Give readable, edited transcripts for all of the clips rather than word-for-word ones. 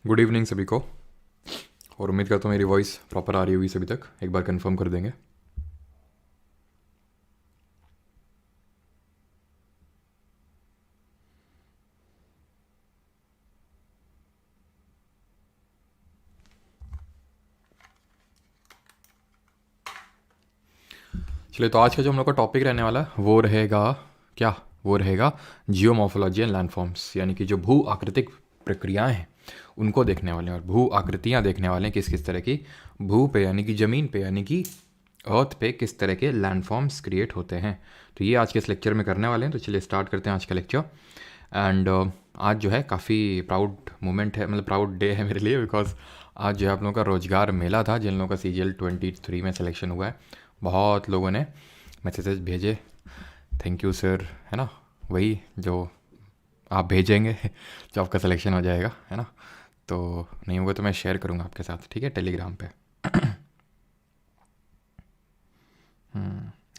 Good evening सभी को। और उम्मीद करता हूँ मेरी वॉइस प्रॉपर आ रही होगी सभी तक। एक बार कंफर्म कर देंगे। चलिए, तो आज का जो हम लोग का टॉपिक रहने वाला है वो रहेगा क्या? वो रहेगा जियोमॉर्फोलॉजी एंड लैंडफॉर्म्स, यानी कि जो भू आकृतिक प्रक्रियाएं हैं उनको देखने वाले हैं और भू आकृतियाँ देखने वाले हैं किस किस तरह की भू पे यानी कि ज़मीन पे यानी कि अर्थ पे किस तरह के लैंडफॉर्म्स क्रिएट होते हैं। तो ये आज के इस लेक्चर में करने वाले हैं। तो चलिए स्टार्ट करते हैं आज का लेक्चर। एंड आज जो है काफ़ी प्राउड मोमेंट है, मतलब प्राउड डे है मेरे लिए, बिकॉज आज जो है आप लोगों का रोजगार मेला था जिन लोगों का CGL 23 में सिलेक्शन हुआ है। बहुत लोगों ने मैसेजेस भेजे, थैंक यू सर, है ना, वही जो आप भेजेंगे जो आपका सिलेक्शन हो जाएगा, है ना। तो नहीं होगा तो मैं शेयर करूँगा आपके साथ, ठीक है, टेलीग्राम पे।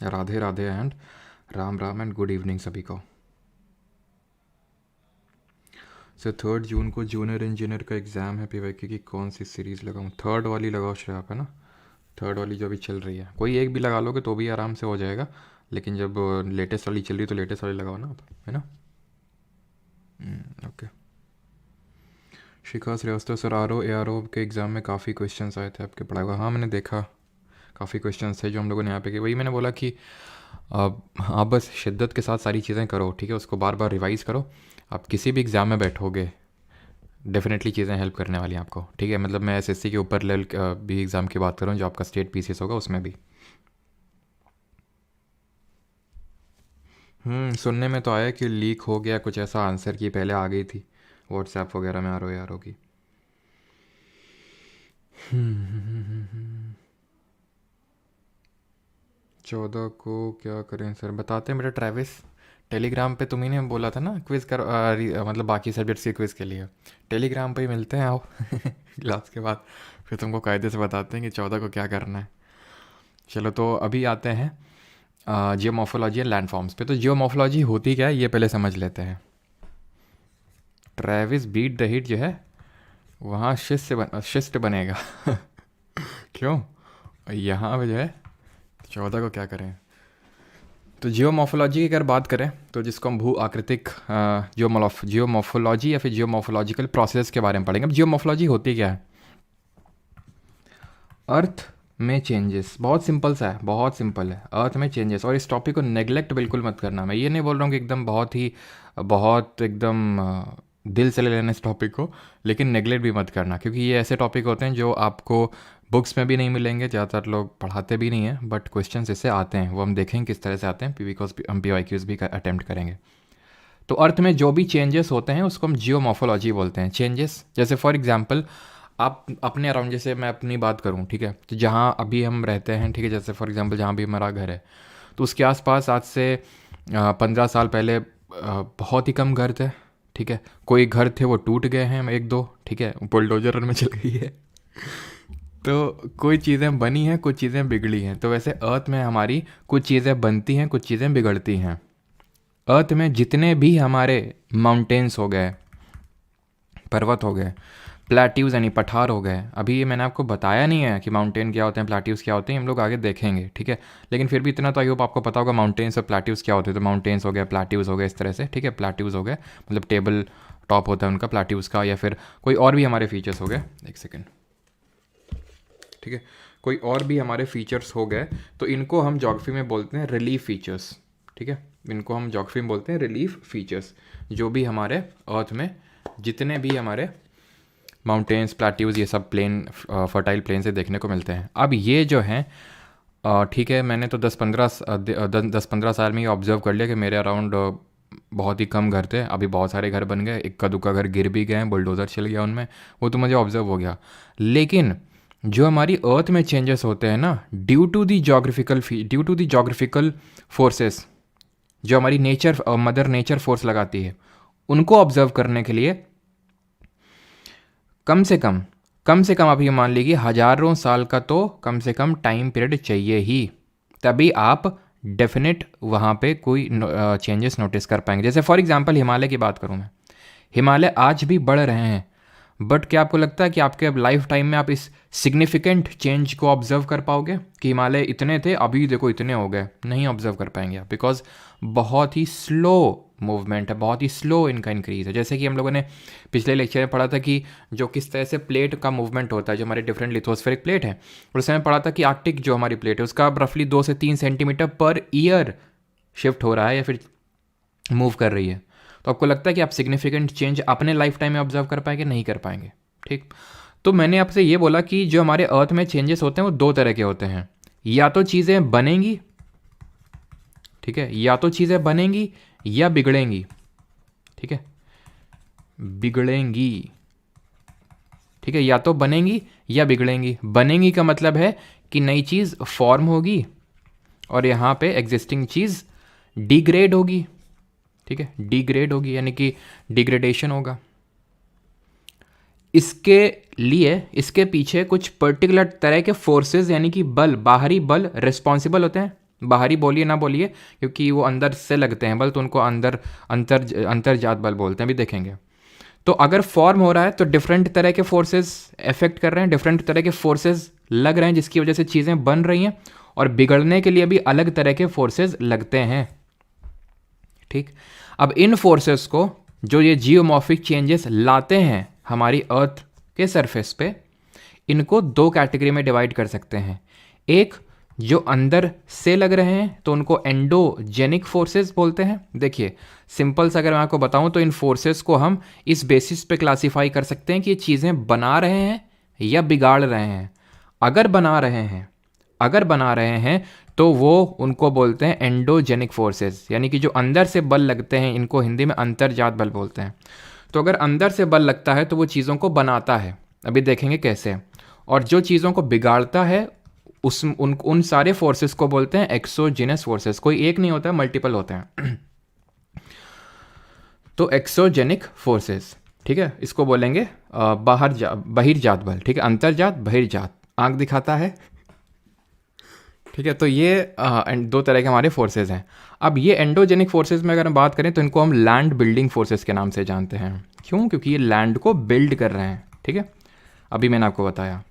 Radhe Radhe and Ram Ram and good evening सभी को। सर 3 जून को जूनियर इंजीनियर का एग्ज़ाम है, PYQ की कौन सी सीरीज़ लगाऊँ? 3rd वाली लगाओ श्रेया आप, है ना, 3rd वाली जो अभी चल रही है। कोई एक भी लगा लोगे तो भी आराम से हो जाएगा, लेकिन जब लेटेस्ट वाली चल रही है तो लेटेस्ट वाली लगाओ ना आप, है ना। ओके। शिखा श्रीवास्तव सर, ARO के एग्ज़ाम में काफ़ी क्वेश्चंस आए थे आपके पढ़ाए हुआ। हाँ, मैंने देखा काफ़ी क्वेश्चंस थे जो हम लोगों ने यहाँ पे किए। वही मैंने बोला कि आप बस शिद्दत के साथ सारी चीज़ें करो, ठीक है, उसको बार बार रिवाइज़ करो। आप किसी भी एग्ज़ाम में बैठोगे डेफिनेटली चीज़ें हेल्प करने वाली हैं आपको, ठीक है। मतलब मैं SSC के ऊपर लेवल भी एग्ज़ाम की बात करूँ जो आपका स्टेट PCS होगा उसमें भी। सुनने में तो आया कि लीक हो गया कुछ ऐसा आंसर की पहले आ गई थी व्हाट्सएप वगैरह में ARO की। 14 को क्या करें सर, बताते हैं बेटा। ट्रैविस, टेलीग्राम पे तुम्ही ने बोला था ना क्विज़ कर मतलब बाकी सब्जेक्ट्स के क्विज़ के लिए टेलीग्राम पे ही मिलते हैं, आओ क्लास के बाद फिर तुमको कायदे से बताते हैं कि 14 को क्या करना है। चलो, तो अभी आते हैं जियोमॉर्फोलॉजी एंड लैंडफॉर्म्स पे। तो जियोमॉर्फोलॉजी होती क्या है ये पहले समझ लेते हैं। ट्रैविस बीट द हिट जो है वहाँ शिष्ट बनेगा क्यों? यहाँ पे जो है 14 को क्या करें? तो जियोमॉर्फोलॉजी की अगर बात करें तो जिसको हम भू आकृतिक जियोमॉर्फोलॉजी या फिर जियोमॉर्फोलॉजिकल प्रोसेस के बारे में पढ़ेंगे। अब जियोमॉर्फोलॉजी होती क्या है? अर्थ में चेंजेस, बहुत सिंपल सा है, बहुत सिंपल है, अर्थ में चेंजेस। और इस टॉपिक को नेग्लेक्ट बिल्कुल मत करना। मैं ये नहीं बोल रहा हूँ कि एकदम बहुत एकदम दिल से ले लेना इस टॉपिक को, लेकिन नेग्लेक्ट भी मत करना, क्योंकि ये ऐसे टॉपिक होते हैं जो आपको बुक्स में भी नहीं मिलेंगे, ज़्यादातर लोग पढ़ाते भी नहीं हैं, बट क्वेश्चन इससे आते हैं, वो हम देखेंगे किस तरह से आते हैं, बिकॉज हम PYQs भी अटैम्प्ट करेंगे। तो अर्थ में जो भी चेंजेस होते हैं उसको हम जियोमॉर्फोलॉजी बोलते हैं। चेंजेस जैसे फॉर एग्जांपल आप अपने अराउंड, जैसे मैं अपनी बात करूं, ठीक है, तो जहां अभी हम रहते हैं, ठीक है, जैसे फॉर एग्जांपल जहां भी हमारा घर है तो उसके आसपास आज से 15 साल पहले बहुत ही कम घर थे, ठीक है। कोई घर थे वो टूट गए हैं एक दो, ठीक है, बुलडोजर में चल गई है तो कोई चीज़ें बनी हैं, कुछ चीज़ें बिगड़ी हैं। तो वैसे अर्थ में हमारी कुछ चीज़ें बनती हैं, कुछ चीज़ें बिगड़ती हैं। अर्थ में जितने भी हमारे माउंटेन्स हो गए, पर्वत हो गए, प्लेट्यूज यानी पठार हो गए, अभी ये मैंने आपको बताया नहीं है कि माउंटेन क्या होते हैं, प्लेट्यूज क्या होते हैं, हम लोग आगे देखेंगे, ठीक है। लेकिन फिर भी इतना तो आई होप आपको पता होगा माउंटेन्स और प्लेट्यूज क्या होते हैं। तो माउंटेन्स हो गए, प्लेट्यूज हो गए, इस तरह से, ठीक है। प्लेट्यूज हो गए मतलब टेबल टॉप होता है उनका, प्लेट्यूज का, या फिर कोई और भी हमारे फीचर्स हो गए, एक सेकेंड, ठीक है, कोई और भी हमारे फीचर्स हो गए, तो इनको हम ज्योग्राफी में बोलते हैं रिलीफ फीचर्स, ठीक है। इनको हम ज्योग्राफी में बोलते हैं रिलीफ फीचर्स। जो भी हमारे अर्थ में जितने भी हमारे माउंटेन्स, प्लेट्यूज, ये सब प्लेन, फर्टाइल प्लेन से देखने को मिलते हैं। अब ये जो हैं, ठीक है, मैंने तो 10-15 साल में ये ऑब्जर्व कर लिया कि मेरे अराउंड बहुत ही कम घर थे, अभी बहुत सारे घर बन गए, इक्का दुक्का घर गिर भी गए हैं, बुलडोज़र चल गया उनमें, वो तो मुझे ऑब्जर्व हो गया। लेकिन जो हमारी अर्थ में चेंजेस होते हैं ना, due to the geographical forces, जो हमारी नेचर, मदर नेचर फोर्स लगाती है, उनको ऑब्जर्व करने के लिए कम से कम अभी मान लीजिए हजारों साल का तो कम से कम टाइम पीरियड चाहिए ही, तभी आप डेफिनेट वहाँ पे कोई चेंजेस नोटिस कर पाएंगे। जैसे फॉर एग्जांपल हिमालय की बात करूँ मैं, हिमालय आज भी बढ़ रहे हैं, बट क्या आपको लगता है कि आपके अब लाइफ टाइम में आप इस सिग्निफिकेंट चेंज को ऑब्जर्व कर पाओगे कि हिमालय इतने थे अभी देखो इतने हो गए? नहीं ऑब्जर्व कर पाएंगे आप, बिकॉज बहुत ही स्लो मूवमेंट है, बहुत ही स्लो इनका इंक्रीज है। जैसे कि हम लोगों ने पिछले लेक्चर में पढ़ा था कि जो किस तरह से प्लेट का मूवमेंट होता है, जो हमारे डिफरेंट लिथोस्फेरिक प्लेट है, और उसमें पढ़ा था कि आर्कटिक जो हमारी प्लेट है उसका रफली 2 से 3 सेंटीमीटर पर ईयर शिफ्ट हो रहा है या फिर मूव कर रही है। तो आपको लगता है कि आप सिग्निफिकेंट चेंज अपने लाइफ टाइम में ऑब्जर्व कर पाएंगे? नहीं कर पाएंगे। ठीक, तो मैंने आपसे ये बोला कि जो हमारे अर्थ में चेंजेस होते हैं वो 2 तरह के होते हैं। या तो चीज़ें बनेंगी, ठीक है, या तो चीज़ें बनेंगी या बिगड़ेंगी। ठीक है, बिगड़ेंगी, ठीक है, या तो बनेंगी या बिगड़ेंगी। बनेंगी का मतलब है कि नई चीज़ फॉर्म होगी और यहाँ पे एग्जिस्टिंग चीज़ डिग्रेड होगी। ठीक है, डिग्रेड होगी यानी कि डिग्रेडेशन होगा। इसके लिए इसके पीछे कुछ पर्टिकुलर तरह के फोर्सेस यानी कि बल, बाहरी बल रिस्पॉन्सिबल होते हैं। बाहरी बोलिए ना बोलिए, क्योंकि वो अंदर से लगते हैं बल, तो उनको अंतर्जात बल बोलते हैं, अभी देखेंगे। तो अगर फॉर्म हो रहा है तो डिफरेंट तरह के फोर्सेस इफेक्ट कर रहे हैं, डिफरेंट तरह के फोर्सेस लग रहे हैं, जिसकी वजह से चीज़ें बन रही हैं। और बिगड़ने के लिए भी अलग तरह के फोर्सेस लगते हैं। ठीक, अब इन फोर्सेस को जो ये जियोमॉर्फिक चेंजेस लाते हैं हमारी अर्थ के सरफेस पे, इनको 2 कैटेगरी में डिवाइड कर सकते हैं। एक जो अंदर से लग रहे हैं तो उनको एंडोजेनिक फोर्सेस बोलते हैं। देखिए सिंपल से अगर मैं आपको बताऊं तो इन फोर्सेस को हम इस बेसिस पे क्लासिफाई कर सकते हैं कि ये चीज़ें बना रहे हैं या बिगाड़ रहे हैं। अगर बना रहे हैं तो वो उनको बोलते हैं एंडोजेनिक फोर्सेस, यानी कि जो अंदर से बल लगते हैं इनको हिंदी में अंतर्जात बल बोलते हैं। तो अगर अंदर से बल लगता है तो वो चीज़ों को बनाता है, अभी देखेंगे कैसे। और जो चीज़ों को बिगाड़ता है उन सारे फोर्सेस को बोलते हैं एक्सोजेनस फोर्सेस। कोई एक नहीं होता है, मल्टीपल होते हैं। तो एक्सोजेनिक फोर्सेस, ठीक है, इसको बोलेंगे बहिर्जात बल। ठीक है, अंतर्जात बहिर्जात, आंख दिखाता है। ठीक है, तो ये 2 तरह के हमारे फोर्सेस हैं। अब ये एंडोजेनिक फोर्सेस में अगर हम बात करें तो इनको हम लैंड बिल्डिंग फोर्सेस के नाम से जानते हैं। क्यों? क्योंकि ये लैंड को बिल्ड कर रहे हैं। ठीक है, अभी मैंने आपको बताया।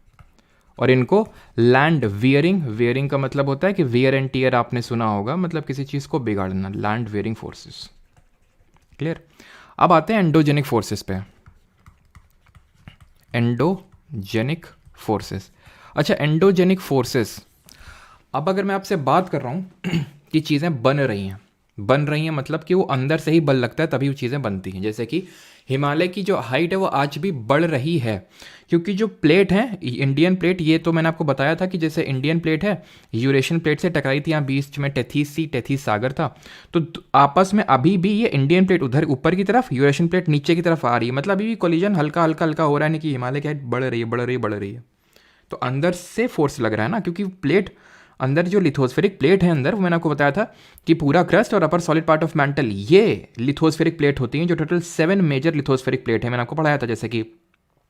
और इनको लैंड वियरिंग का मतलब होता है कि वियर एंड टियर आपने सुना होगा, मतलब किसी चीज़ को बिगाड़ना, लैंड वियरिंग फोर्सेस। क्लियर? अब आते हैं एंडोजेनिक फोर्सेस पे। एंडोजेनिक फोर्सेस, अच्छा एंडोजेनिक फोर्सेस, अब अगर मैं आपसे बात कर रहा हूँ कि चीज़ें बन रही हैं मतलब कि वो अंदर से ही बल लगता है तभी वो चीज़ें बनती हैं। जैसे कि हिमालय की जो हाइट है वो आज भी बढ़ रही है, क्योंकि जो प्लेट है इंडियन प्लेट, ये तो मैंने आपको बताया था कि जैसे इंडियन प्लेट है यूरेशियन प्लेट से टकराई थी, यहाँ बीच में टेथीस सागर था, तो आपस में अभी भी ये इंडियन प्लेट उधर ऊपर की तरफ, यूरेशियन प्लेट नीचे की तरफ आ रही है। मतलब अभी भी कोलिजन हल्का हल्का हो रहा है, नहीं कि हिमालय की हाइट बढ़ रही है। तो अंदर से फोर्स लग रहा है ना, क्योंकि प्लेट अंदर जो लिथोस्फेरिक प्लेट है अंदर, वो मैंने आपको बताया था कि पूरा क्रस्ट और अपर सॉलिड पार्ट ऑफ मैंटल ये लिथोस्फेरिक प्लेट होती हैं, जो टोटल 7 मेजर लिथोस्फेरिक प्लेट है, मैंने आपको पढ़ाया था। जैसे कि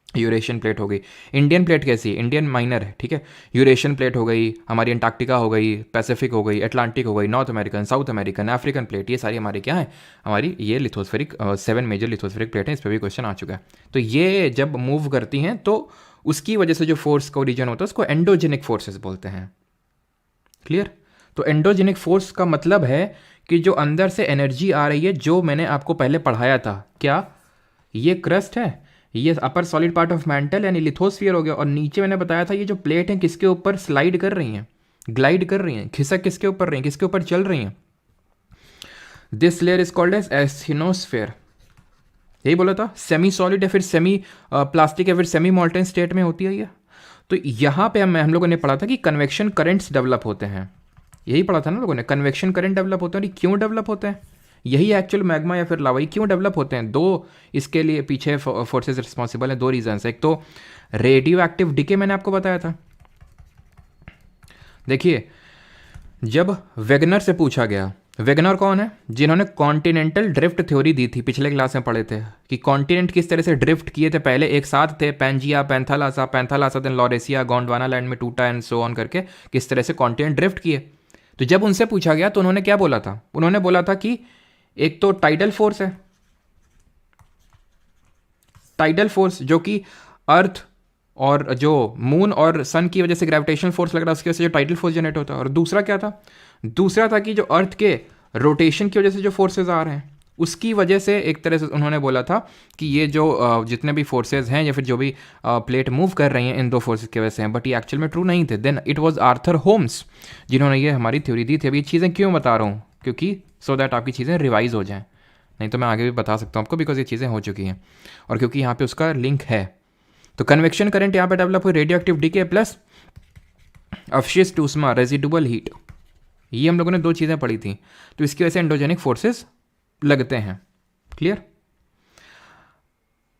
यूरेशियन प्लेट हो गई, इंडियन प्लेट कैसी है, इंडियन माइनर है, ठीक है, यूरेशियन प्लेट हो गई, हमारी अंटार्कटिका हो गई, पैसिफिक हो गई, अटलांटिक हो गई, north American, south American, African plate, ये सारी हमारी क्या है, हमारी ये लिथोस्फेरिक 7 मेजर लिथोस्फेरिक प्लेट है। इस पर भी क्वेश्चन आ चुका है। तो ये जब मूव करती हैं तो उसकी वजह से जो फोर्स का ओरिजिन होता है उसको एंडोजेनिक फोर्सेस बोलते हैं। क्लियर? तो एंडोजेनिक फोर्स का मतलब है कि जो अंदर से एनर्जी आ रही है, जो मैंने आपको पहले पढ़ाया था, क्या ये क्रस्ट है, ये अपर सॉलिड पार्ट ऑफ मैंटल यानी लिथोस्फीयर हो गया, और नीचे मैंने बताया था ये जो प्लेट है किसके ऊपर स्लाइड कर रही हैं, ग्लाइड कर रही हैं, खिसक किसके ऊपर रही हैं, किसके ऊपर चल रही हैं। This layer is called as asthenosphere. यही बोला था, सेमी सॉलिड या फिर सेमी प्लास्टिक या फिर सेमी मोल्टेन स्टेट में होती है ये। तो यहाँ पे हम लोगों ने पढ़ा था कि कन्वेक्शन करंट्स डेवलप होते हैं, यही पढ़ा था ना लोगों ने, कन्वेक्शन करंट डेवलप होते हैं। क्यों डेवलप होते हैं? यही एक्चुअल मैग्मा या फिर लावा क्यों डेवलप होते हैं? 2 इसके लिए पीछे फोर्सेस रिस्पॉन्सिबल हैं, 2 रीजंस। एक तो रेडियो एक्टिव डिके, मैंने आपको बताया था। देखिए जब वेगनर से पूछा गया, वेगनर कौन है? जिन्होंने कॉन्टिनेंटल ड्रिफ्ट थ्योरी दी थी, पिछले क्लास में पढ़े थे कि कॉन्टिनेंट किस तरह से ड्रिफ्ट किए थे, पहले एक साथ थे, Pangaea, Panthalassa then Laurasia, Gondwana land में टूटा एंड सो ऑन करके किस तरह से कॉन्टिनेंट ड्रिफ्ट किए। तो जब उनसे पूछा गया तो उन्होंने क्या बोला था? उन्होंने बोला था कि एक तो टाइडल फोर्स है, टाइडल फोर्स जो कि अर्थ और जो मून और सन की वजह से ग्रेविटेशनल फोर्स लग रहा है, उसकी वजह से जो टाइडल फोर्स जनरेट होता है। और दूसरा क्या था, दूसरा था कि जो अर्थ के रोटेशन की वजह से जो फोर्सेज आ रहे हैं उसकी वजह से एक तरह से उन्होंने बोला था कि ये जो जितने भी फोर्सेज हैं या फिर जो भी प्लेट मूव कर रही हैं इन दो फोर्सेज की वजह से हैं, बट ये एक्चुअल में ट्रू नहीं थे। Then it was Arthur Holmes जिन्होंने ये हमारी थ्योरी दी थी। अब ये चीज़ें क्यों बता रहा हूँ, क्योंकि सो दैट आपकी चीज़ें रिवाइज हो जाएँ, नहीं तो मैं आगे भी बता सकता हूँ आपको, बिकॉज ये चीज़ें हो चुकी हैं और क्योंकि यहाँ पे उसका लिंक है। तो कन्वेक्शन करंट यहाँ पे डेवलप हुई, रेडियो एक्टिव डीके प्लस अवशिष्ट ऊष्मा रेजिडुअल हीट, ये हम लोगों ने दो चीज़ें पढ़ी थी। तो इसकी वजह से एंडोजेनिक फोर्सेस लगते हैं। क्लियर।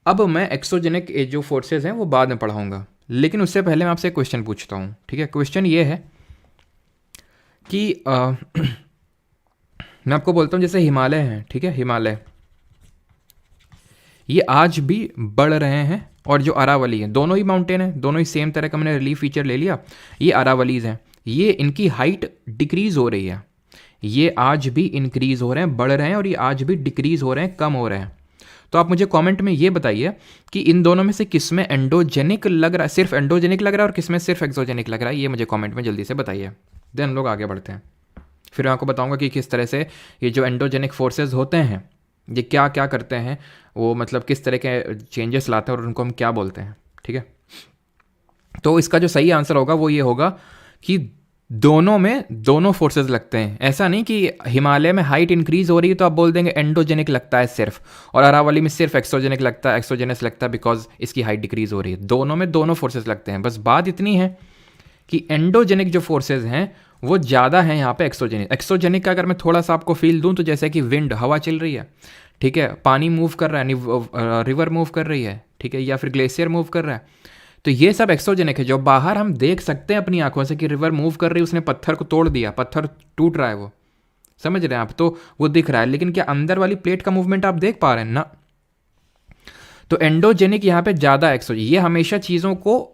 अब मैं एक्सोजेनिक जो फोर्सेस हैं वो बाद में पढ़ाऊंगा, लेकिन उससे पहले मैं आपसे एक क्वेश्चन पूछता हूँ। ठीक है, क्वेश्चन ये है कि मैं आपको बोलता हूँ जैसे हिमालय हैं, ठीक है, हिमालय ये आज भी बढ़ रहे हैं, और जो अरावली है, दोनों ही माउंटेन है, दोनों ही सेम तरह का मैंने रिलीफ फीचर ले लिया। ये अरावलीज हैं, ये इनकी हाइट डिक्रीज हो रही है, ये आज भी इंक्रीज हो रहे हैं, बढ़ रहे हैं, और ये आज भी डिक्रीज हो रहे हैं, कम हो रहे हैं। तो आप मुझे कमेंट में ये बताइए कि इन दोनों में से किस में एंडोजेनिक लग रहा है, सिर्फ एंडोजेनिक लग रहा है, और किस में सिर्फ एक्सोजेनिक लग रहा है। ये मुझे कमेंट में जल्दी से बताइए, देन हम लोग आगे बढ़ते हैं। फिर मैं आपको बताऊंगा कि किस तरह से ये जो एंडोजेनिक फोर्सेज होते हैं ये क्या क्या करते हैं, वो मतलब किस तरह के चेंजेस लाते हैं और उनको हम क्या बोलते हैं। ठीक है, तो इसका जो सही आंसर होगा वो ये होगा कि दोनों में दोनों फोर्सेस लगते हैं। ऐसा नहीं कि हिमालय में हाइट इंक्रीज हो रही है तो आप बोल देंगे एंडोजेनिक लगता है सिर्फ, और अरावली में सिर्फ एक्सोजेनिक लगता है, एक्सोजेनस लगता है बिकॉज इसकी हाइट डिक्रीज हो रही है। दोनों में दोनों फोर्सेस लगते हैं। बस बात इतनी है कि एंडोजेनिक जो फोर्सेज हैं वो ज़्यादा हैं यहाँ पे एक्सोजेनिक। एक्सोजेनिक का अगर मैं थोड़ा सा आपको फील दूँ तो जैसे कि विंड, हवा चल रही है, ठीक है, पानी मूव कर रहा है, रिवर मूव कर रही है, ठीक है, या फिर ग्लेशियर मूव कर रहा है, तो ये सब एक्सोजेनिक है। जो बाहर हम देख सकते हैं अपनी आंखों से कि रिवर मूव कर रही है, उसने पत्थर को तोड़ दिया, पत्थर टूट रहा है, वो समझ रहे हैं आप, तो वो दिख रहा है, लेकिन क्या अंदर वाली प्लेट का मूवमेंट आप देख पा रहे हैं ना। तो एंडोजेनिक यहाँ पे ज़्यादा एक्सोजेनिक, ये हमेशा चीज़ों को,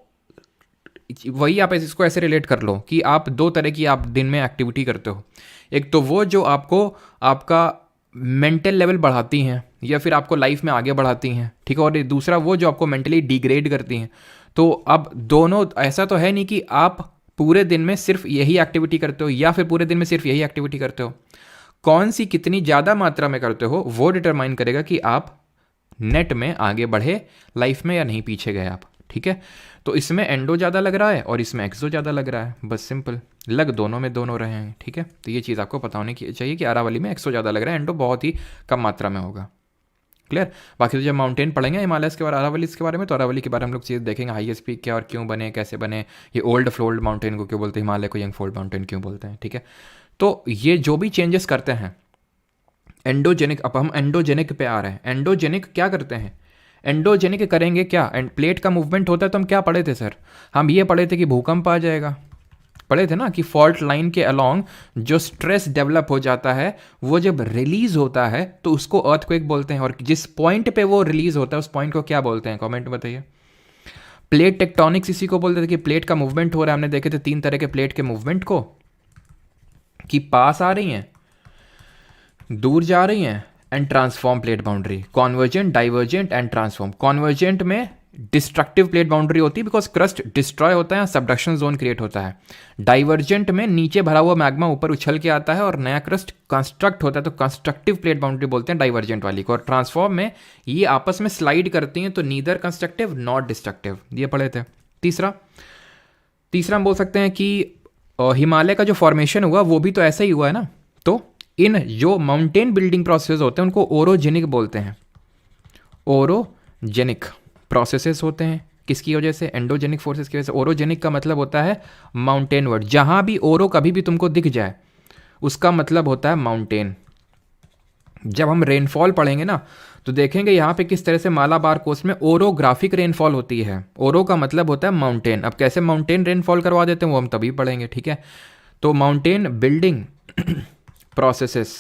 वही आप इसको ऐसे रिलेट कर लो कि आप दो तरह की आप दिन में एक्टिविटी करते हो। एक तो वो जो आपको आपका मेंटल लेवल बढ़ाती हैं या फिर आपको लाइफ में आगे बढ़ाती हैं, ठीक है, और दूसरा वो जो आपको मेंटली डिग्रेड करती हैं। तो अब दोनों, ऐसा तो है नहीं कि आप पूरे दिन में सिर्फ यही एक्टिविटी करते हो या फिर पूरे दिन में सिर्फ यही एक्टिविटी करते हो। कौन सी कितनी ज़्यादा मात्रा में करते हो वो डिटरमाइन करेगा कि आप नेट में आगे बढ़े लाइफ में या नहीं, पीछे गए आप। ठीक है, तो इसमें एंडो ज़्यादा लग रहा है और इसमें एक्सो ज़्यादा लग रहा है, बस सिंपल, लग दोनों में दोनों रहे हैं। ठीक है, तो ये चीज़ आपको पता होनी चाहिए कि अरावली में एक्सो ज़्यादा लग रहा है, एंडो बहुत ही कम मात्रा में होगा। क्लियर। बाकी तो जब माउंटेन पढ़ेंगे हिमालयस के बारे, अरावलीज के बारे में, तो अरावली के बारे में हम लोग चीज़ देखेंगे, हाईएस्ट पीक क्या और क्यों बने, कैसे बने, ये ओल्ड फोल्ड माउंटेन को क्यों बोलते हैं, हिमालय को यंग फोल्ड माउंटेन क्यों बोलते हैं। ठीक है, तो ये जो भी चेंजेस करते हैं एंडोजेनिक, अब हम एंडोजेनिक पे आ रहे हैं। एंडोजेनिक क्या करते हैं, एंडोजेनिक करेंगे क्या, एंड प्लेट का मूवमेंट होता है तो हम क्या पढ़े थे सर, हम ये पढ़े थे कि भूकंप आ जाएगा, पढ़े थे ना, कि फॉल्ट लाइन के अलोंग जो स्ट्रेस डेवलप हो जाता है वो जब रिलीज होता है तो उसको अर्थक्वेक बोलते हैं, और जिस पॉइंट पे वो रिलीज होता है उस पॉइंट को क्या बोलते हैं, कमेंट में बताइए। प्लेट टेक्टोनिक्स इसी को बोलते थे कि प्लेट का मूवमेंट हो रहा है। हमने देखे थे 3 तरह के प्लेट के मूवमेंट को, कि पास आ रही हैं, दूर जा रही हैं, and transform plate boundary, convergent, divergent and transform. Convergent में डिस्ट्रक्टिव प्लेट बाउंड्री होती है बिकॉज क्रस्ट डिस्ट्रॉय होता है, सबडक्शन जोन क्रिएट होता है। डाइवर्जेंट में नीचे भरा हुआ मैग्मा ऊपर उछल के आता है और नया क्रस्ट कंस्ट्रक्ट होता है, तो कंस्ट्रक्टिव प्लेट बाउंड्री बोलते हैं डाइवर्जेंट वाली को। और ट्रांसफॉर्म में ये आपस में स्लाइड करती हैं, तो नीदर कंस्ट्रक्टिव नॉट डिस्ट्रक्टिव, ये पढ़े थे। तीसरा हम बोल सकते हैं कि हिमालय का जो फॉर्मेशन हुआ वो भी तो ऐसा ही हुआ है ना। तो इन जो माउंटेन बिल्डिंग प्रोसेस होते हैं उनको ओरोजेनिक बोलते हैं। ओरोजेनिक प्रोसेसेस होते हैं किसकी वजह से, एंडोजेनिक फोर्सेस की वजह से। ओरोजेनिक का मतलब होता है माउंटेन वर्ड, जहां भी ओरो कभी भी तुमको दिख जाए उसका मतलब होता है माउंटेन। जब हम रेनफॉल पढ़ेंगे ना तो देखेंगे यहाँ पे किस तरह से मालाबार कोस्ट में ओरोग्राफिक रेनफॉल होती है। ओरो का मतलब होता है माउंटेन। अब कैसे माउंटेन रेनफॉल करवा देते हैं वो हम तभी पढ़ेंगे। ठीक है, तो माउंटेन बिल्डिंग प्रोसेसेस,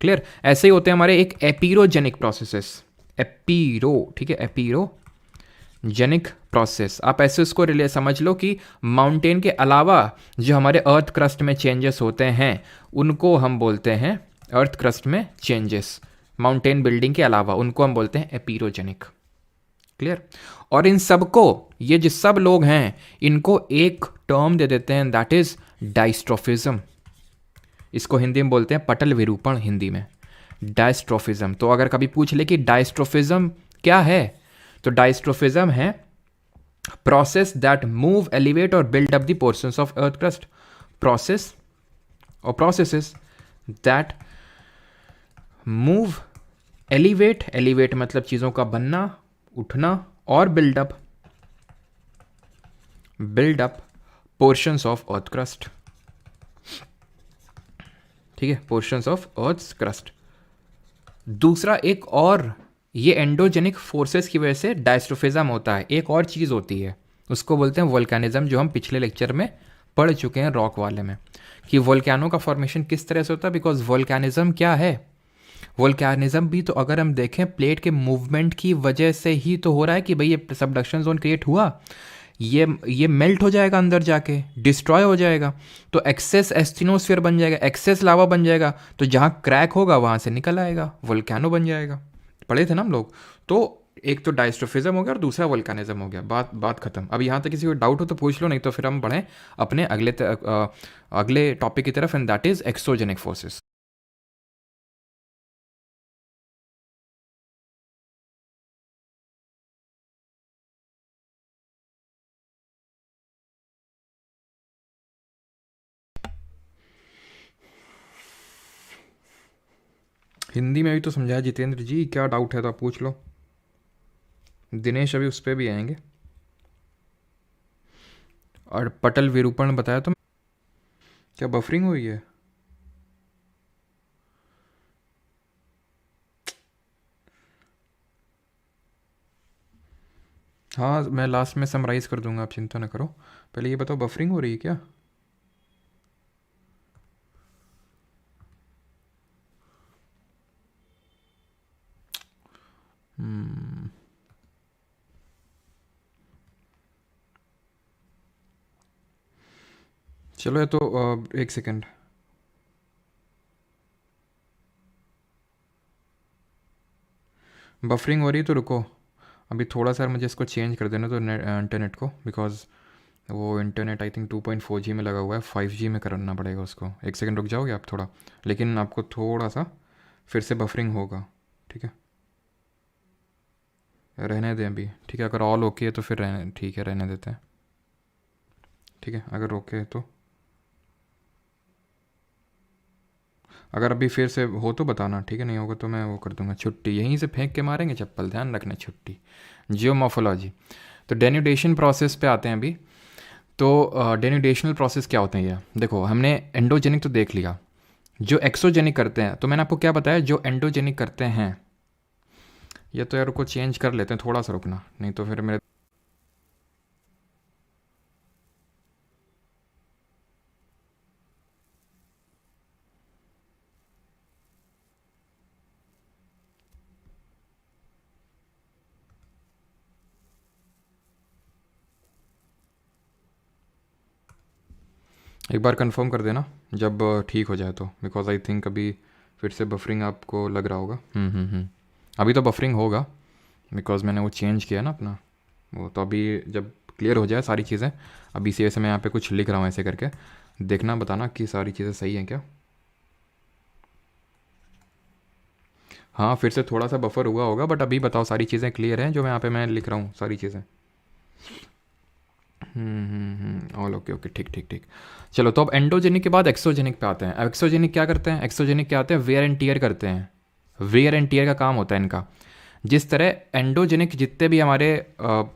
क्लियर, ऐसे ही होते हैं हमारे एक एपीरोजेनिक प्रोसेसेस, एपीरो, ठीक है, एपीरोजेनिक प्रोसेस। आप ऐसे उसको रिले समझ लो कि माउंटेन के अलावा जो हमारे अर्थ क्रस्ट में चेंजेस होते हैं उनको हम बोलते हैं, अर्थ क्रस्ट में चेंजेस माउंटेन बिल्डिंग के अलावा उनको हम बोलते हैं एपीरोजेनिक। क्लियर। और इन सबको, ये जो सब लोग हैं, इनको एक टर्म दे देते हैं, दैट इज डायस्ट्रोफिज्म। इसको हिंदी में बोलते हैं पटल विरूपण, हिंदी में डायस्ट्रोफिज्म। तो अगर कभी पूछ ले कि डायस्ट्रोफिज्म क्या है, तो डायस्ट्रोफिज्म है प्रोसेस दैट मूव, एलिवेट और build up the portions of earth crust. Process और processes that move, elevate, elevate मतलब चीज़ों का बनना, उठना, और buildup, buildup portions of earth crust. ठीक है, पोर्शंस ऑफ अर्थ क्रस्ट। दूसरा एक और, ये एंडोजेनिक फोर्सेस की वजह से डायस्ट्रोफिज्म होता है। एक और चीज़ होती है, उसको बोलते हैं वोल्केनिज्म, जो हम पिछले लेक्चर में पढ़ चुके हैं रॉक वाले में, कि वोल्केनो का फॉर्मेशन किस तरह से होता है। बिकॉज वोल्केनिज्म क्या है, वोल्केनिज्म भी तो अगर हम देखें प्लेट के मूवमेंट की वजह से ही तो हो रहा है कि भाई ये सबडक्शन जोन क्रिएट हुआ, ये मेल्ट हो जाएगा, अंदर जाके डिस्ट्रॉय हो जाएगा, तो एक्सेस एस्थिनोस्फीयर बन जाएगा, एक्सेस लावा बन जाएगा, तो जहाँ क्रैक होगा वहाँ से निकल आएगा, वोल्केनो बन जाएगा। पढ़े थे ना हम लोग। तो एक तो डायस्ट्रोफिज्म हो गया और दूसरा वोल्केनिज्म हो गया। बात खत्म। अब यहाँ तक किसी को डाउट हो तो पूछ लो, नहीं तो फिर हम बढ़ें अपने अगले टॉपिक की तरफ, and that is exogenic forces. Hindi में भी तो समझाया जितेंद्र जी, क्या डाउट है तो आप पूछ लो। दिनेश अभी उस पर भी आएंगे। और पटल विरूपण बताया तो, क्या बफरिंग हुई है? हाँ, मैं लास्ट में समराइज़ कर दूंगा, आप चिंता ना करो। पहले ये बताओ, बफरिंग हो रही है क्या? चलो, ये तो एक सेकेंड। बफरिंग हो रही है तो रुको, अभी थोड़ा सा मुझे इसको चेंज कर देना तो इंटरनेट को, बिकॉज वो इंटरनेट आई थिंक 2.4G में लगा हुआ है, 5G में करना पड़ेगा उसको। एक सेकंड रुक जाओगे आप थोड़ा, लेकिन आपको थोड़ा सा फिर से बफरिंग होगा, ठीक है? रहने दें अभी, ठीक है? अगर ऑल ओके है तो फिर रहने, ठीक है, रहने देते हैं, ठीक है? अगर ओके है तो, अगर अभी फिर से हो तो बताना, ठीक है? नहीं होगा तो मैं वो कर दूंगा, छुट्टी। यहीं से फेंक के मारेंगे चप्पल, ध्यान रखना, छुट्टी। जियोमॉर्फोलॉजी। तो डेन्यूडेशन प्रोसेस पे आते हैं अभी। तो डेन्यूडेशनल प्रोसेस क्या होते हैं ये देखो, हमने एंडोजेनिक तो देख लिया, जो एक्सोजेनिक करते हैं, तो मैंने आपको क्या बताया, जो एंडोजेनिक करते हैं। ये तो यार को चेंज कर लेते हैं, थोड़ा सा रुकना, नहीं तो फिर मेरे, एक बार कंफर्म कर देना जब ठीक हो जाए तो, बिकॉज आई थिंक अभी फिर से बफरिंग आपको लग रहा होगा। अभी तो बफरिंग होगा, बिकॉज मैंने वो चेंज किया ना अपना वो। तो अभी जब क्लियर हो जाए सारी चीज़ें, अभी इसी वजह से मैं यहाँ पे कुछ लिख रहा हूँ ऐसे करके, देखना बताना कि सारी चीज़ें सही हैं क्या। हाँ, फिर से थोड़ा सा बफर हुआ होगा, बट अभी बताओ सारी चीज़ें क्लियर हैं जो मैं यहाँ पे मैं लिख रहा हूँ सारी चीज़ें। ऑल ओके ओके, ठीक ठीक ठीक। चलो, तो अब एंडोजेनिक के बाद एक्सोजेनिक पे आते हैं। अब एक्सोजेनिक क्या करते हैं? एक्सोजेनिक क्या आते हैं? वेयर एंड टीयर करते हैं। वेयर एंड टीयर का काम होता है इनका। जिस तरह एंडोजेनिक, जितने भी हमारे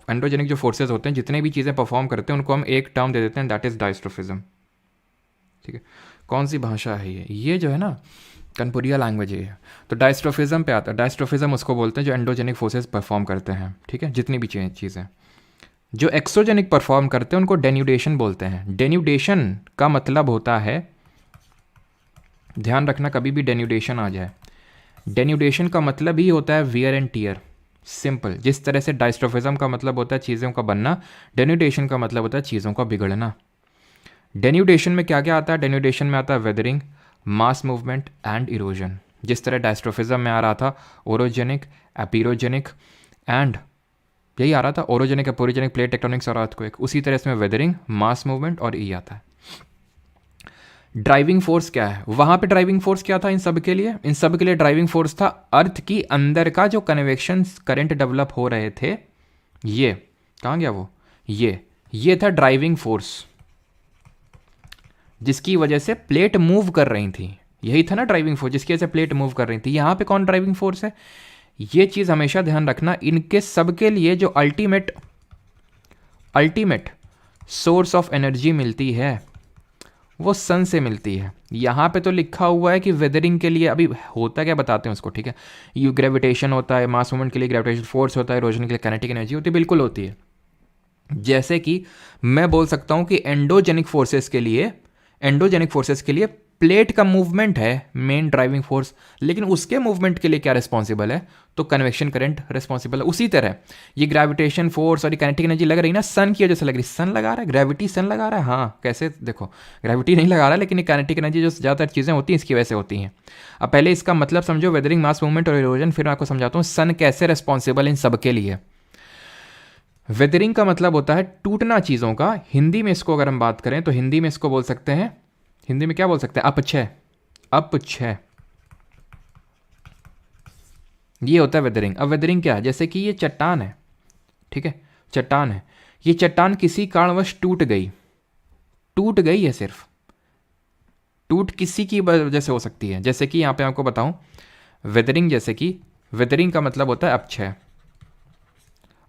एंडोजेनिक जो फोर्सेज होते हैं, जितने भी चीज़ें परफॉर्म करते हैं, उनको हम एक टर्म दे देते हैं, दैट इज़ डायस्ट्रोफिज्म। ठीक है? कौन सी भाषा है ये जो है ना, कनपुरिया लैंग्वेज है। तो डायस्ट्रोफिज्म पे आता है। डायस्ट्रोफिज्म उसको बोलते हैं जो एंडोजेनिक फोर्सेज परफॉर्म करते हैं, ठीक है? जितनी भी चीज़ें जो एक्सोजेनिक परफॉर्म करते हैं उनको डेन्यूडेशन बोलते हैं। डेन्यूडेशन का मतलब होता है, ध्यान रखना कभी भी डेन्यूडेशन आ जाए, डेन्यूडेशन का मतलब ही होता है वियर एंड टीयर। सिंपल। जिस तरह से डायस्ट्रोफिज्म का मतलब होता है चीज़ों का बनना, डेन्यूडेशन का मतलब होता है चीज़ों का बिगड़ना। डेन्यूडेशन में क्या क्या आता है? डेन्यूडेशन में आता है weathering, mass movement and erosion. जिस तरह डायस्ट्रोफिज्म में आ रहा था ओरोजेनिक, एपीरोजेनिक एंड यही आ रहा था, ओरोजेनिक एपोरोजेनिक, प्लेट टेक्टोनिक्स और अर्थक्वेक। उसी तरह इसमें वेदरिंग, मास मूवमेंट और ई आता है। ड्राइविंग फोर्स क्या है? वहां पे ड्राइविंग फोर्स क्या था इन सब के लिए? इन सब के लिए ड्राइविंग फोर्स था अर्थ की अंदर का जो कन्वेक्शन करंट डेवलप हो रहे थे, ये कहाँ गया वो, ये था ड्राइविंग फोर्स, जिसकी वजह से प्लेट मूव कर रही थी। यही था ना ड्राइविंग फोर्स, जिसकी वजह से प्लेट मूव कर रही थी। यहां पे कौन ड्राइविंग फोर्स है? ये चीज हमेशा ध्यान रखना। इनके सबके लिए जो अल्टीमेट सोर्स ऑफ एनर्जी मिलती है वो सन से मिलती है। यहाँ पे तो लिखा हुआ है कि वेदरिंग के लिए, अभी होता क्या बताते हैं उसको, ठीक है। यू ग्रेविटेशन होता है, मास मूवमेंट के लिए ग्रेविटेशन फोर्स होता है, इरोजन के लिए काइनेटिक एनर्जी होती है, बिल्कुल होती है। जैसे कि मैं बोल सकता हूँ कि एंडोजेनिक फोर्सेस के लिए प्लेट का मूवमेंट है मेन ड्राइविंग फोर्स, लेकिन उसके मूवमेंट के लिए क्या रिस्पॉन्सिबल है? तो कन्वेक्शन करंट रिस्पॉन्सिबल है। उसी तरह ये ग्रेविटेशन फोर्स और काइनेटिक एनर्जी लग रही ना सन की वजह से लग रही। सन लगा रहा है, ग्रेविटी सन लगा रहा है, हाँ कैसे, देखो ग्रेविटी नहीं लगा रहा है, लेकिन ये काइनेटिक एनर्जी जो ज़्यादातर चीज़ें होती हैं इसकी वजह से होती हैं। अब पहले इसका मतलब समझो, वेदरिंग, मास मूवमेंट और इरोजन, फिर मैं आपको समझाता हूँ सन कैसे रिस्पॉन्सिबल इन सब के लिए। वेदरिंग का मतलब होता है टूटना चीज़ों का। हिंदी में इसको अगर हम बात करें तो हिंदी में इसको बोल सकते हैं, हिंदी में क्या बोल सकते हैं? अपक्षय। ये होता है वेदरिंग। अब वेदरिंग क्या है? जैसे कि ये चट्टान है, ठीक है, चट्टान है, ये चट्टान किसी कारणवश टूट गई है, सिर्फ टूट किसी की वजह से हो सकती है। जैसे कि यहां पे आपको बताऊं वेदरिंग, जैसे कि वेदरिंग का मतलब होता है अपक्षय।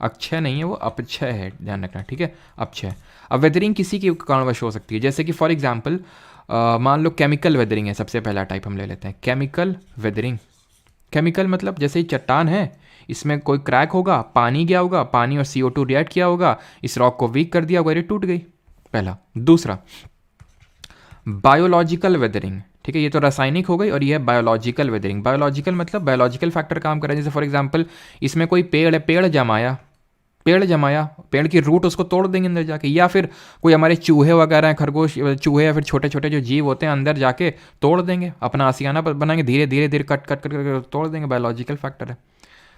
अक्षय नहीं है वो, अपक्षय है, ध्यान रखना, ठीक है, अपक्षय। अब वेदरिंग किसी की कारणवश हो सकती है, जैसे कि फॉर एग्जाम्पल मान लो केमिकल वेदरिंग है, सबसे पहला टाइप हम ले लेते हैं केमिकल वेदरिंग। केमिकल मतलब जैसे ही चट्टान है, इसमें कोई क्रैक होगा, पानी गया होगा, पानी और CO2 रिएक्ट किया होगा, इस रॉक को वीक कर दिया होगा, ये टूट गई, पहला। दूसरा बायोलॉजिकल वेदरिंग, ठीक है, ये तो रासायनिक हो गई, और ये है बायोलॉजिकल वेदरिंग। बायोलॉजिकल मतलब बायोलॉजिकल फैक्टर काम कर रहे हैं। जैसे फॉर एग्जांपल इसमें कोई पेड़ है, पेड़ जमाया, पेड़ की रूट उसको तोड़ देंगे अंदर जाके, या फिर कोई हमारे चूहे वगैरह हैं, खरगोश, चूहे या फिर छोटे छोटे जो जीव होते हैं अंदर जाके तोड़ देंगे, अपना आशियाना बनाएंगे, धीरे धीरे कट कट कट तोड़ देंगे, बायोलॉजिकल फैक्टर है।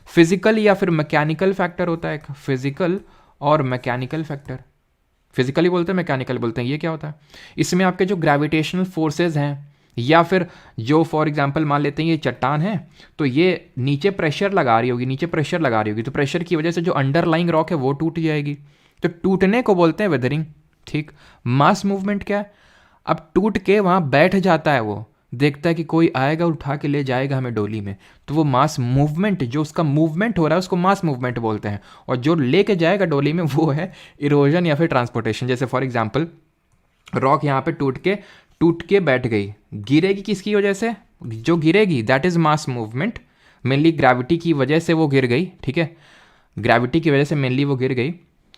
फिजिकल या फिर मैकेनिकल फैक्टर होता है, फिजिकल और मैकेनिकल फैक्टर। फिजिकली बोलते हैं, मैकेनिकल बोलते हैं। ये क्या होता है? इसमें आपके जो ग्रेविटेशनल फोर्सेज हैं, या फिर जो फॉर एग्जांपल मान लेते हैं ये चट्टान है, तो ये नीचे प्रेशर लगा रही होगी, तो प्रेशर की वजह से जो अंडरलाइंग रॉक है वो टूट जाएगी, तो टूटने को बोलते हैं वेदरिंग, ठीक। मास मूवमेंट क्या है? अब टूट के वहाँ बैठ जाता है, वो देखता है कि कोई आएगा उठा के ले जाएगा हमें डोली में, तो वो मास मूवमेंट, जो उसका मूवमेंट हो रहा है उसको मास मूवमेंट बोलते हैं, और जो लेके जाएगा डोली में वो है इरोजन या फिर ट्रांसपोर्टेशन। जैसे फॉर एग्जाम्पल रॉक यहाँ पे टूट के बैठ गई, गिरेगी किसकी वजह से? जो गिरेगी that is mass movement, mainly gravity की वजह से वो गिर गई, ठीक है, ग्रेविटी की वजह से मेनली वो गिर गई,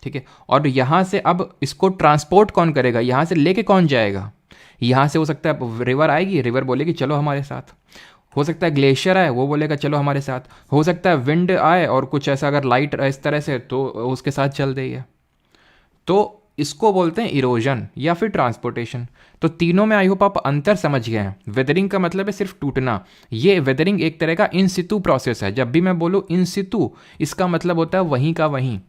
ठीक है। और यहाँ से अब इसको ट्रांसपोर्ट कौन करेगा? यहाँ से लेके कौन जाएगा? यहाँ से हो सकता है रिवर आएगी, रिवर बोलेगी चलो हमारे साथ, हो सकता है ग्लेशियर आए, वो बोलेगा चलो हमारे साथ, हो सकता है विंड आए और कुछ ऐसा अगर लाइट इस तरह से, तो उसके साथ चल देगी है। तो इसको बोलते हैं इरोजन या फिर ट्रांसपोर्टेशन। तो तीनों में आई होप आप अंतर समझ गए हैं। वेदरिंग का मतलब है सिर्फ टूटना। ये वेदरिंग एक तरह का इन सितु प्रोसेस है। जब भी मैं बोलूँ इन सितु, इसका मतलब होता है वहीं का वहीं।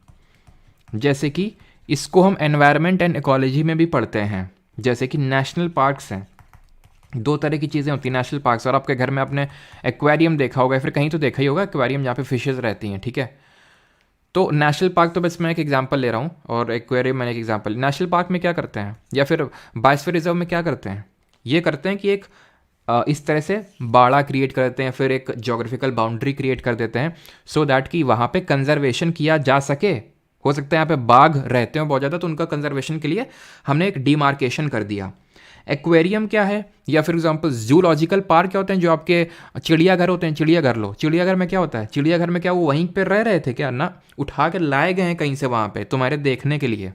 जैसे कि इसको हम एनवायरनमेंट एंड इकोलॉजी में भी पढ़ते हैं। जैसे कि नेशनल पार्क्स हैं, दो तरह की चीज़ें होती हैं नेशनल पार्क्स, और आपके घर में आपने एक्वेरियम देखा होगा, फिर कहीं तो देखा ही होगा एक्वेरियम जहाँ पे फिशेज रहती हैं, ठीक है। तो नेशनल पार्क तो बस मैं एक एग्जांपल ले रहा हूँ, और एक्वेरियम मैंने एक एग्जांपल। नेशनल पार्क में क्या करते हैं, या फिर बायोस्फीयर रिजर्व में क्या करते हैं? ये करते हैं कि एक इस तरह से बाड़ा क्रिएट कर देते हैं, फिर एक जोग्राफिकल बाउंड्री क्रिएट कर देते हैं, सो दैट कि वहाँ पे कंजर्वेशन किया जा सके। हो सकता है यहाँ पे बाघ रहते हो बहुत ज़्यादा, तो उनका कंजर्वेशन के लिए हमने एक डिमार्केशन कर दिया। एक्वेरियम क्या है, या फिर एग्जांपल जूलॉजिकल पार्क क्या होते हैं? जो आपके चिड़ियाघर होते हैं, चिड़ियाघर लो, चिड़ियाघर में क्या होता है? चिड़ियाघर में क्या वो वहीं पे रह रहे थे क्या? ना, उठा के लाए गए हैं कहीं से वहाँ पे तुम्हारे देखने के लिए।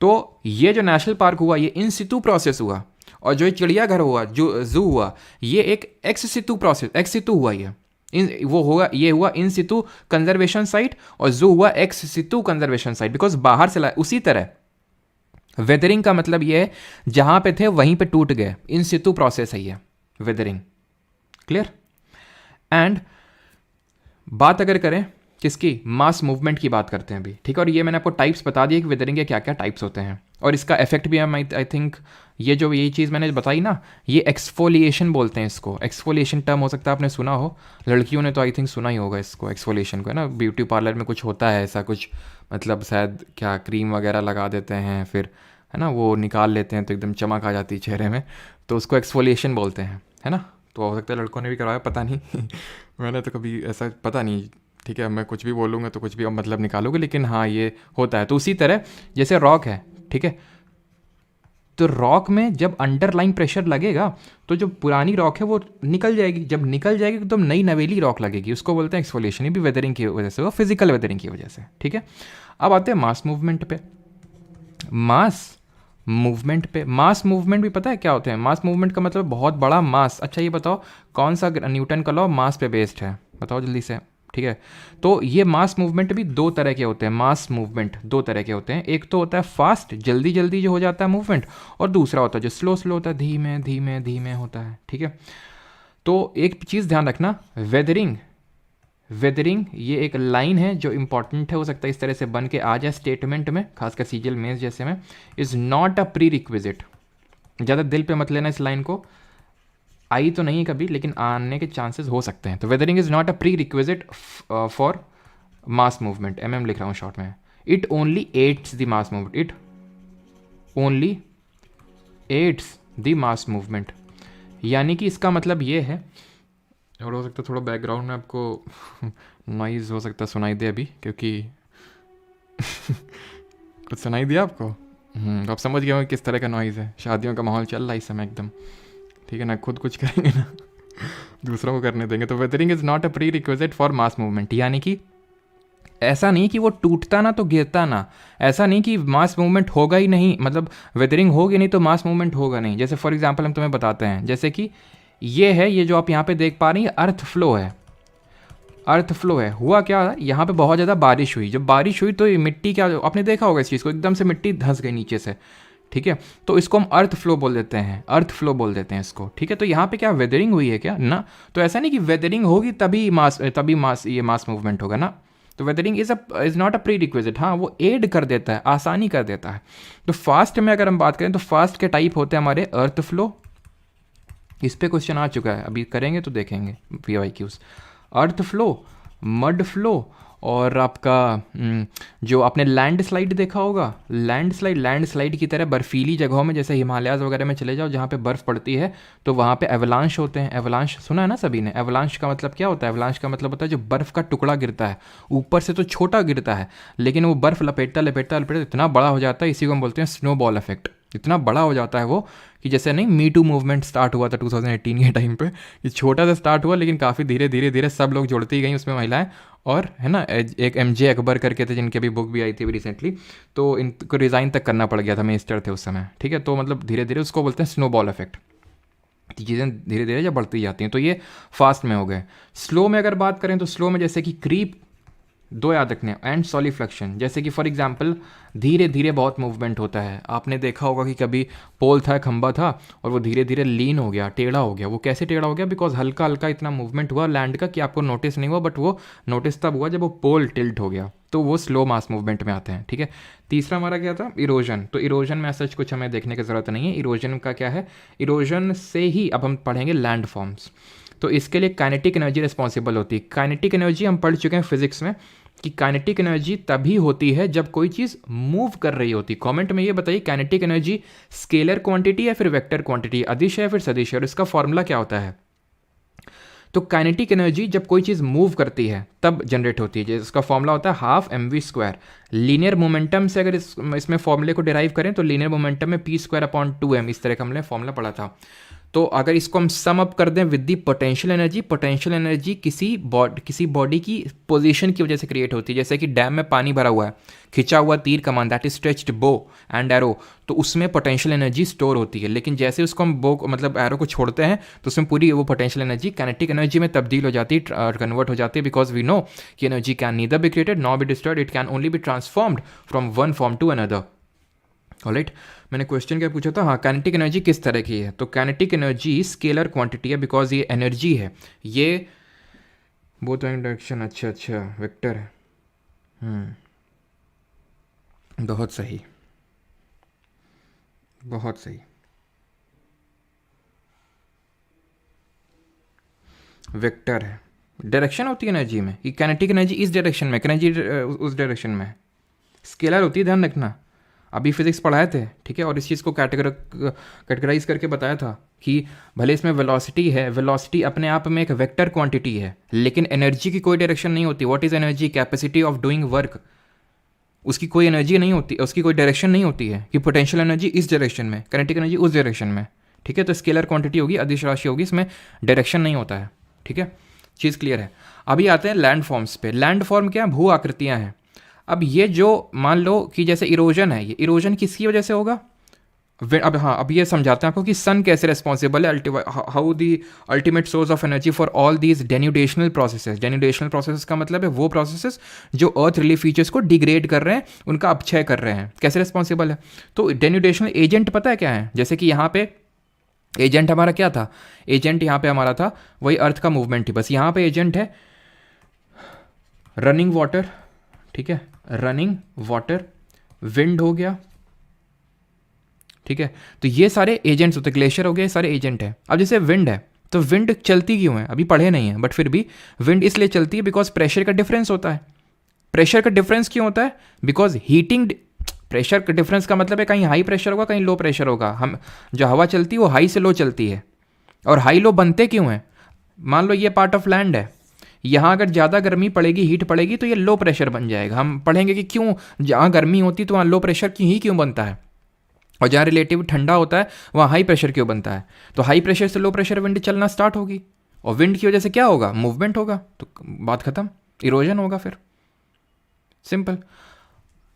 तो ये जो नेशनल पार्क हुआ ये इन सितु प्रोसेस हुआ, और जो चिड़ियाघर हुआ, जो जू हुआ, ये एक एक्स सितु प्रोसेस, एक्स सितु हुआ ये हुआ इन सितु कंजर्वेशन साइट, और जू हुआ एक्स सितु कंजर्वेशन साइट, बिकॉज बाहर से लाए। उसी तरह वेदरिंग का मतलब ये है जहां पे थे वहीं पे टूट गए, इन सितु प्रोसेस है ये वेदरिंग। क्लियर? एंड बात अगर करें किसकी, मास मूवमेंट की बात करते हैं अभी, ठीक है। और ये मैंने आपको टाइप्स बता दिए कि वेदरिंग के क्या क्या टाइप्स होते हैं, और इसका इफेक्ट भी हम आई थिंक ये जो यही चीज़ मैंने बताई ना, ये एक्सफोलिएशन बोलते हैं इसको। एक्सफोलिएशन टर्म हो सकता है आपने सुना हो, लड़कियों ने तो आई थिंक सुना ही होगा इसको, एक्सफोलिएशन को, है ना। ब्यूटी पार्लर में कुछ होता है ऐसा कुछ, मतलब शायद क्या क्रीम वगैरह लगा देते हैं, फिर है ना वो निकाल लेते हैं तो एकदम चमक आ जाती है चेहरे में, तो उसको एक्सफोलिएशन बोलते हैं, है ना। तो हो सकता है लड़कों ने भी करवाया, पता नहीं मैंने तो कभी ऐसा पता नहीं, ठीक है। मैं कुछ भी बोलूँगा तो कुछ भी अब मतलब निकालोगे, लेकिन हाँ ये होता है। तो उसी तरह जैसे रॉक है, ठीक है, तो रॉक में जब अंडरलाइन प्रेशर लगेगा तो जो पुरानी रॉक है वो निकल जाएगी, जब निकल जाएगी तो नई नवेली रॉक लगेगी, उसको बोलते हैं एक्सफोलिएशन। ये भी वेदरिंग की वजह से, वो फिजिकल वेदरिंग की वजह से, ठीक है। अब आते हैं मास मूवमेंट पे। मास मूवमेंट भी पता है क्या होते हैं? मास मूवमेंट का मतलब बहुत बड़ा मास। अच्छा ये बताओ कौन सा न्यूटन का लॉ मास पे बेस्ड है, बताओ जल्दी से, ठीक है। तो ये मास मूवमेंट भी दो तरह के होते हैं, मास मूवमेंट दो तरह के होते हैं। एक तो होता है फास्ट, जल्दी जल्दी जो हो जाता है मूवमेंट, और दूसरा होता है जो स्लो स्लो होता है, धीमे धीमे धीमे होता है, ठीक है। तो एक चीज़ ध्यान रखना, वेदरिंग ये एक लाइन है जो इंपॉर्टेंट है, हो सकता है इस तरह से बन के आ जाए स्टेटमेंट में, खासकर सीजीएल मेंस जैसे में। Is not a pre requisite, ज़्यादा दिल पे मत लेना इस लाइन को, आई तो नहीं है कभी लेकिन आने के चांसेस हो सकते हैं। तो weathering is not a prerequisite for mass movement, लिख रहा हूँ शॉर्ट में। It only aids the mass movement, it only aids the mass movement, यानी कि इसका मतलब ये है, और हो सकता है थोड़ा बैकग्राउंड में आपको नॉइज़ हो सकता है सुनाई दे अभी, क्योंकि कुछ सुनाई दिया आपको? तो आप समझ गए होंगे किस तरह का नॉइज़ है। शादियों का माहौल चल रहा है इस समय एकदम, ठीक है ना। खुद कुछ करेंगे ना दूसरों को करने देंगे। तो weathering is not a prerequisite for mass movement, यानी कि ऐसा नहीं कि वो टूटता ना तो गिरता ना, ऐसा नहीं कि मास मूवमेंट होगा ही नहीं, मतलब वेदरिंग होगी नहीं तो मास मूवमेंट होगा नहीं। जैसे फॉर एग्जांपल हम तुम्हें बताते हैं, जैसे कि ये है, ये जो आप यहाँ पे देख पा रही हैं अर्थ फ्लो है, अर्थ फ्लो है। हुआ क्या, यहाँ पे बहुत ज़्यादा बारिश हुई, जब बारिश हुई तो ये मिट्टी, क्या आपने देखा होगा इस चीज़ को, एकदम से मिट्टी धंस गई नीचे से, ठीक है। तो इसको हम अर्थ फ्लो बोल देते हैं, अर्थ फ्लो बोल देते हैं इसको, ठीक है। तो यहाँ पे क्या वेदरिंग हुई है क्या ना, तो ऐसा नहीं कि वेदरिंग होगी तभी मास ये मास मूवमेंट होगा ना। तो weathering is not a pre requisite, हाँ वो एड कर देता है, आसानी कर देता है। तो फास्ट में अगर हम बात करें तो फास्ट के टाइप होते हैं हमारे अर्थ फ्लो, इस पे क्वेश्चन आ चुका है, अभी करेंगे तो देखेंगे PYQs। अर्थ फ्लो, मड फ्लो, और आपका जो आपने लैंड स्लाइड देखा होगा, लैंड स्लाइड की तरह बर्फीली जगहों में, जैसे हिमालयाज़ वगैरह में चले जाओ जहाँ पे बर्फ़ पड़ती है तो वहाँ पे एवलांश होते हैं। एवलांश सुना है ना सभी ने? एवलांश का मतलब क्या होता है? एवलांश का मतलब होता है जो बर्फ़ का टुकड़ा गिरता है, ऊपर से तो छोटा गिरता है लेकिन वो बर्फ़ लपेटता इतना बड़ा हो जाता है, इसी को हम बोलते हैं स्नो बॉल इफेक्ट। इतना बड़ा हो जाता है वो कि जैसे नहीं मी टू मूवमेंट स्टार्ट हुआ था 2018 के टाइम पे, ये छोटा सा स्टार्ट हुआ लेकिन काफ़ी धीरे धीरे सब लोग जुड़ती गई उसमें महिलाएं, और है ना एक MJ अकबर करके थे जिनकी अभी बुक भी आई थी रिसेंटली, तो इनको रिज़ाइन तक करना पड़ गया था, मिनिस्टर थे उस समय, ठीक है। तो मतलब धीरे धीरे उसको बोलते हैं स्नो बॉल इफेक्ट, चीज़ें धीरे धीरे जब बढ़ती जाती हैं। तो ये फास्ट में हो गए। स्लो में अगर बात करें तो स्लो में जैसे कि क्रीप, दो याद रखने, एंड सॉलिफ्लेक्शन। जैसे कि फॉर एग्जांपल धीरे धीरे बहुत मूवमेंट होता है, आपने देखा होगा कि कभी पोल था, खंबा था, और वो धीरे धीरे लीन हो गया, टेढ़ा हो गया। वो कैसे टेढ़ा हो गया? बिकॉज हल्का हल्का इतना मूवमेंट हुआ लैंड का कि आपको नोटिस नहीं हुआ, बट वो नोटिस तब हुआ जब वो पोल टिल्ट हो गया, तो वो स्लो मास मूवमेंट में आते हैं, ठीक है। तीसरा हमारा क्या था? इरोजन। तो इरोजन में सच कुछ हमें देखने की ज़रूरत नहीं है। इरोजन का क्या है? इरोजन से ही अब हम पढ़ेंगे लैंड फॉर्म्स। तो इसके लिए काइनेटिक एनर्जी रिस्पॉन्सिबल होती है। काइनेटिक एनर्जी हम पढ़ चुके हैं फिजिक्स में कि काइनेटिक एनर्जी तभी होती है जब कोई चीज़ मूव कर रही होती। कमेंट में ये बताइए काइनेटिक एनर्जी स्केलर क्वांटिटी है फिर वेक्टर क्वांटिटी, अदिश है फिर सदिश है, और इसका फॉर्मूला क्या होता है? तो काइनेटिक एनर्जी जब कोई चीज़ मूव करती है तब जनरेट होती है, जिसका फॉर्मूला होता है 12mv²। लीनियर मोमेंटम से अगर इसमें फॉर्मूले को डिराइव करें तो लीनियर मोमेंटम में p²/2m, इस तरह का हमने फॉर्मूला पढ़ा था। तो अगर इसको हम सम अप कर दें विद दी पोटेंशियल एनर्जी किसी बॉडी की पोजीशन की वजह से क्रिएट होती है। जैसे कि डैम में पानी भरा हुआ है, खिंचा हुआ तीर कमान, that is stretched bow and arrow, तो उसमें पोटेंशियल एनर्जी स्टोर होती है। लेकिन जैसे उसको हम बो मतलब एरो को छोड़ते हैं तो उसमें पूरी वो पोटेंशियल एनर्जी काइनेटिक एनर्जी में तब्दील हो जाती है, कन्वर्ट हो जाती है, बिकॉज वी नो कि energy can neither be created nor be destroyed, it can only be transformed from one form to another. Alright, मैंने क्वेश्चन क्या पूछा था? हाँ, काइनेटिक एनर्जी किस तरह की है? तो काइनेटिक एनर्जी स्केलर क्वांटिटी है, बिकॉज ये एनर्जी है, ये बोथ इन डायरेक्शन, अच्छा वेक्टर है, बहुत सही, बहुत सही। वेक्टर है, डायरेक्शन होती है एनर्जी में, कि काइनेटिक एनर्जी इस डायरेक्शन में, एनर्जी उस डायरेक्शन में। स्केलर होती है, ध्यान रखना, अभी फिजिक्स पढ़ाए थे, ठीक है। और इस चीज़ को कैटेगराइज करके बताया था कि भले इसमें वेलोसिटी है, वेलोसिटी अपने आप में एक वेक्टर क्वांटिटी है, लेकिन एनर्जी की कोई डायरेक्शन नहीं होती। What is energy? Capacity of doing work. उसकी कोई एनर्जी नहीं होती, उसकी कोई डायरेक्शन नहीं होती है कि पोटेंशियल एनर्जी इस डायरेक्शन में, काइनेटिक एनर्जी उस डायरेक्शन में, ठीक है। तो स्केलर क्वांटिटी होगी, अदिश राशि होगी, इसमें डायरेक्शन नहीं होता है, ठीक है। चीज़ क्लियर है। अभी आते हैं लैंड फॉर्म्स पे। लैंड फॉर्म क्या है? भू आकृतियाँ हैं। अब ये जो मान लो कि जैसे इरोजन है, ये इरोजन किसकी वजह से होगा? अब हाँ, अब ये समझाते हैं आपको कि सन कैसे रिस्पॉन्सिबल है, how the ultimate source of energy for all these denudational processes. Denudational processes का मतलब है वो प्रोसेसेस जो अर्थ रिलीफ फीचर्स को डिग्रेड कर रहे हैं, उनका अपक्षय कर रहे हैं। कैसे रिस्पॉन्सिबल है? तो डेन्यूडेशनल एजेंट पता है क्या है? जैसे कि यहाँ पे एजेंट हमारा क्या था? एजेंट यहाँ पे हमारा था वही अर्थ का मूवमेंट ही, बस यहाँ पे एजेंट है रनिंग वाटर, ठीक है, रनिंग वाटर, विंड हो गया, ठीक है। तो ये सारे एजेंट्स होते, ग्लेशियर हो गए, सारे एजेंट है। अब जैसे विंड है, तो विंड चलती क्यों है? अभी पढ़े नहीं है, बट फिर भी विंड इसलिए चलती है बिकॉज प्रेशर का डिफरेंस होता है। प्रेशर का डिफरेंस क्यों होता है? बिकॉज हीटिंग, प्रेशर का डिफरेंस का मतलब है कहीं हाई प्रेशर होगा, कहीं लो प्रेशर होगा। हम जो हवा चलती है वो हाई से लो चलती है। और हाई लो बनते क्यों हैं? मान लो ये पार्ट ऑफ लैंड है, यहाँ अगर ज़्यादा गर्मी पड़ेगी, हीट पड़ेगी, तो ये लो प्रेशर बन जाएगा। हम पढ़ेंगे कि क्यों जहाँ गर्मी होती है तो वहाँ लो प्रेशर क्यों बनता है, और जहाँ रिलेटिव ठंडा होता है वहाँ हाई प्रेशर क्यों बनता है। तो हाई प्रेशर से लो प्रेशर विंड चलना स्टार्ट होगी, और विंड की वजह से क्या होगा? मूवमेंट होगा, तो बात खत्म, इरोजन होगा फिर, सिंपल।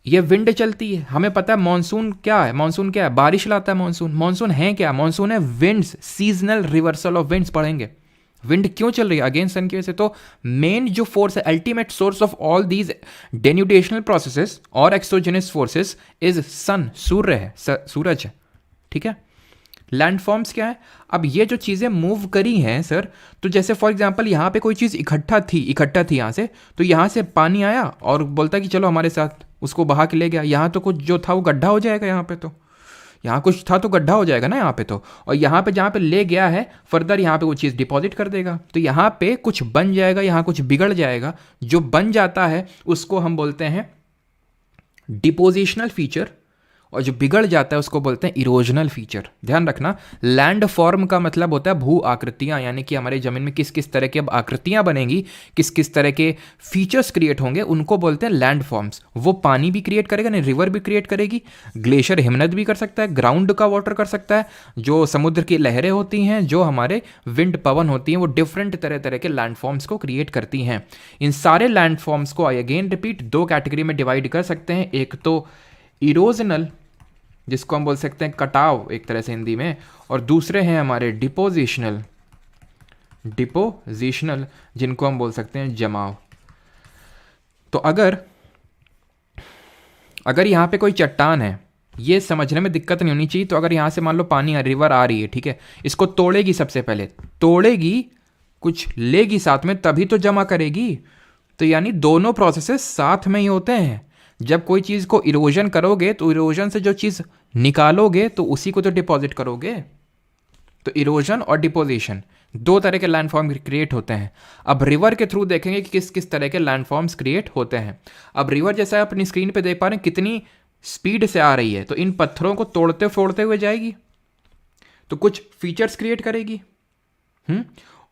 ये विंड चलती है। हमें पता है मॉनसून क्या है? मॉनसून क्या है? बारिश लाता है मॉनसून। मॉनसून है क्या? मॉनसून है winds, seasonal reversal of winds पढ़ेंगे। विंड क्यों चल रही है? अगेंस्ट सन की वजह से। तो मेन जो फोर्स है, ultimate source of all these denudational processes और एक्सोजेनस फोर्सेस इज सन, सूर्य है, सूरज है, ठीक है। लैंडफॉर्म्स क्या है? अब ये जो चीज़ें मूव करी हैं सर, तो जैसे फॉर एग्जांपल यहाँ पे कोई चीज़ इकट्ठा थी यहाँ से, तो यहाँ से पानी आया और बोलता कि चलो हमारे साथ, उसको बहा के ले गया। यहाँ तो कुछ जो था वो गड्ढा हो जाएगा, यहाँ पे तो यहाँ कुछ था तो गड्ढा हो जाएगा ना यहाँ पे तो, और यहाँ पे जहाँ पे ले गया है फर्दर यहाँ पे वो चीज़ डिपॉजिट कर देगा, तो यहाँ पे कुछ बन जाएगा, यहाँ कुछ बिगड़ जाएगा। जो बन जाता है उसको हम बोलते हैं डिपोजिशनल फीचर, और जो बिगड़ जाता है उसको बोलते हैं इरोजनल फीचर। ध्यान रखना, लैंड फॉर्म का मतलब होता है भू आकृतियां, यानी कि हमारे जमीन में किस किस तरह की अब आकृतियां बनेंगी, किस किस तरह के फीचर्स क्रिएट होंगे, उनको बोलते हैं लैंड फॉर्म्स। वो पानी भी क्रिएट करेगा, नहीं रिवर भी क्रिएट करेगी, ग्लेशियर हिमनद भी कर सकता है, ग्राउंड का वाटर कर सकता है, जो समुद्र की लहरें होती हैं, जो हमारे विंड पवन होती हैं, वो डिफरेंट तरह तरह के लैंड फॉर्म्स को क्रिएट करती हैं। इन सारे लैंड फॉर्म्स को आई अगेन रिपीट दो कैटेगरी में डिवाइड कर सकते हैं। एक तो इरोजनल, जिसको हम बोल सकते हैं कटाव एक तरह से हिंदी में, और दूसरे हैं हमारे डिपोजिशनल, जिनको हम बोल सकते हैं जमाव। तो अगर यहाँ पे कोई चट्टान है, ये समझने में दिक्कत नहीं होनी चाहिए। तो अगर यहाँ से मान लो पानी रिवर आ रही है, ठीक है, इसको तोड़ेगी, सबसे पहले तोड़ेगी, कुछ लेगी साथ में, तभी तो जमा करेगी। तो यानी दोनों प्रोसेसेस साथ में ही होते हैं। जब कोई चीज़ को इरोजन करोगे तो इरोजन से जो चीज़ निकालोगे तो उसी को तो डिपॉजिट करोगे। तो इरोजन और डिपोजिशन दो तरह के लैंडफॉर्म क्रिएट होते हैं। अब रिवर के थ्रू देखेंगे कि किस किस तरह के लैंडफॉर्म्स क्रिएट होते हैं। अब रिवर जैसा अपनी स्क्रीन पे देख पा रहे हैं कितनी स्पीड से आ रही है, तो इन पत्थरों को तोड़ते फोड़ते हुए जाएगी, तो कुछ फीचर्स क्रिएट करेगी,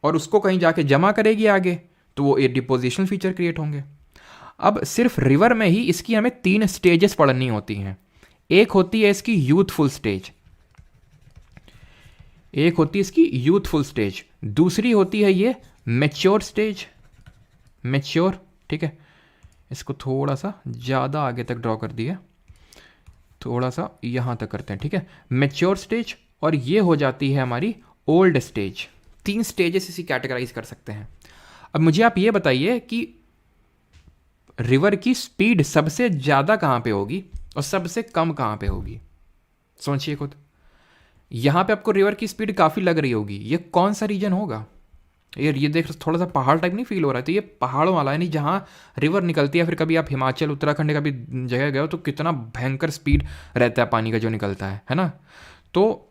और उसको कहीं जाके जमा करेगी आगे, तो वो एक डिपोजिशनल फीचर क्रिएट होंगे। अब सिर्फ रिवर में ही इसकी हमें 3 स्टेजेस पढ़नी होती हैं। एक होती है इसकी यूथफुल स्टेज, दूसरी होती है ये मैच्योर स्टेज, ठीक है। इसको थोड़ा सा ज़्यादा आगे तक ड्रॉ कर दिया, थोड़ा सा यहाँ तक करते हैं, ठीक है, मैच्योर स्टेज, और ये हो जाती है हमारी ओल्ड स्टेज। 3 स्टेजेस इसी कैटेगराइज कर सकते हैं। अब मुझे आप ये बताइए कि रिवर की स्पीड सबसे ज़्यादा कहाँ पे होगी और सबसे कम कहाँ पे होगी? सोचिए खुद। यहाँ पे आपको रिवर की स्पीड काफ़ी लग रही होगी, ये कौन सा रीजन होगा? ये देख थोड़ा सा पहाड़ टाइप नहीं फील हो रहा है? तो ये पहाड़ों वाला है, नहीं जहाँ रिवर निकलती है। फिर कभी आप हिमाचल उत्तराखंड कभी जगह गए हो तो कितना भयंकर स्पीड रहता है पानी का जो निकलता है ना। तो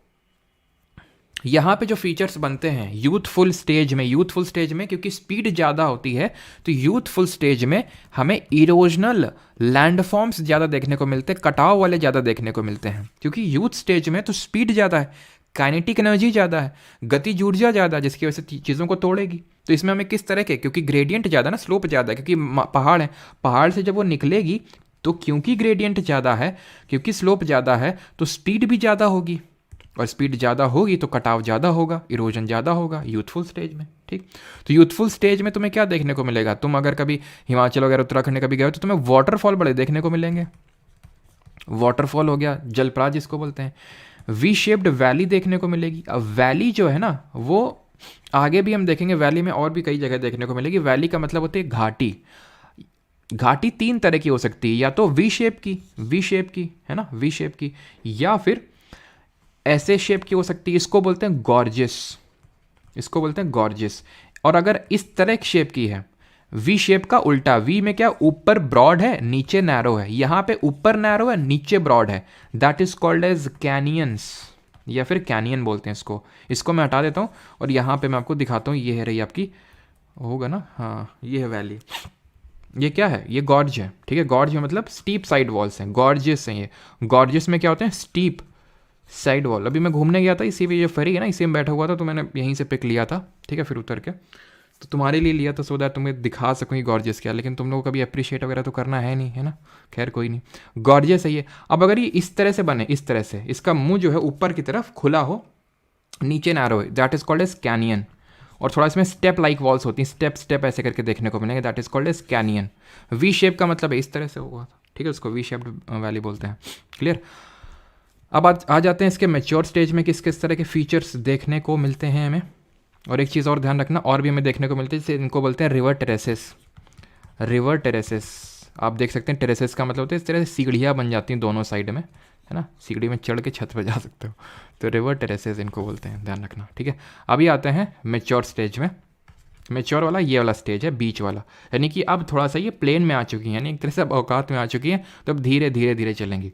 यहाँ पे जो फीचर्स बनते हैं यूथफुल स्टेज में क्योंकि स्पीड ज़्यादा होती है, तो यूथफुल स्टेज में हमें इरोजनल लैंडफॉर्म्स ज़्यादा देखने को मिलते हैं, कटाव वाले ज़्यादा देखने को मिलते हैं। क्योंकि यूथ स्टेज में तो स्पीड ज़्यादा है, काइनेटिक एनर्जी ज़्यादा है, गतिज ऊर्जा ज़्यादा है, जिसकी वजह से चीज़ों को तोड़ेगी। तो इसमें हमें किस तरह के, क्योंकि ग्रेडियंट ज़्यादा ना, स्लोप ज़्यादा है, क्योंकि पहाड़ है, पहाड़ से जब वो निकलेगी तो क्योंकि ग्रेडियंट ज़्यादा है, क्योंकि स्लोप ज़्यादा है, तो स्पीड भी ज़्यादा होगी, और स्पीड ज़्यादा होगी तो कटाव ज़्यादा होगा, इरोजन ज़्यादा होगा यूथफुल स्टेज में। ठीक, तो यूथफुल स्टेज में तुम्हें क्या देखने को मिलेगा? तुम अगर कभी हिमाचल वगैरह उत्तराखंड कभी गए हो तो तुम्हें वाटरफॉल बड़े देखने को मिलेंगे। वाटरफॉल हो गया, जलप्रपात जिसको बोलते हैं। वी शेप्ड वैली देखने को मिलेगी। अब वैली जो है ना, वो आगे भी हम देखेंगे, वैली में और भी कई जगह देखने को मिलेगी। वैली का मतलब होती है घाटी। घाटी तीन तरह की हो सकती है, या तो वी शेप की है ना, वी शेप की, या फिर ऐसे शेप की हो सकती है, इसको बोलते हैं गॉर्जियस। और अगर इस तरह की शेप की है, वी शेप का उल्टा, वी में क्या, ऊपर ब्रॉड है नीचे नैरो है, यहां पे ऊपर नैरो है नीचे ब्रॉड है, that is called as canyons, या फिर कैनियन बोलते हैं इसको मैं हटा देता हूं और यहां पे मैं आपको दिखाता हूं। ये है रही आपकी, होगा ना, हाँ ये है वैली। ये क्या है? ये गॉर्ज है। ठीक है, गॉर्ज मतलब स्टीप साइड वॉल्स हैं, गॉर्जियस हैं ये। गॉर्जियस में क्या होते हैं? Steep side wall. अभी मैं घूमने गया था, इसी पे, ये फरी है ना, इसी में बैठा हुआ था, तो मैंने यहीं से पिक लिया था। ठीक है, फिर उतर के तो तुम्हारे लिए लिया था, सो दैट तुम्हें दिखा सकूँ गॉर्जियस क्या। लेकिन तुम लोगों को कभी अप्रिशिएट वगैरह तो करना है नहीं, है ना, खैर कोई नहीं। गॉर्जियस है ये। अब अगर ये इस तरह से बने, इस तरह से, इसका मुंह जो है ऊपर की तरफ खुला हो, नीचे नैरो है, that is called as canyon. और थोड़ा इसमें स्टेप लाइक वॉल्स होती हैं, स्टेप ऐसे करके देखने को मिलेंगे, that is called as canyon. V shape का मतलब है इस तरह से हुआ था। ठीक है, उसको वी शेप्ड वैली बोलते हैं। क्लियर? अब आ जाते हैं इसके मैच्योर स्टेज में, किस किस तरह के फीचर्स देखने को मिलते हैं हमें। और एक चीज़ और ध्यान रखना, और भी हमें देखने को मिलती है, जैसे इनको बोलते हैं रिवर टेरेसेस। आप देख सकते हैं, टेरेसेस का मतलब होता है इस तरह से सीढ़ियाँ बन जाती हैं दोनों साइड में, है ना, सीढ़ी में चढ़ के छत पर जा सकते हो, तो रिवर टेरेसेस इनको बोलते हैं, ध्यान रखना। ठीक है, अभी आते हैं मैच्योर स्टेज में। मैच्योर वाला ये वाला स्टेज है, बीच वाला, यानी कि अब थोड़ा सा ये प्लेन में आ चुकी है, यानी एक तरह से अब औकात में आ चुकी है, तो अब धीरे धीरे चलेंगी।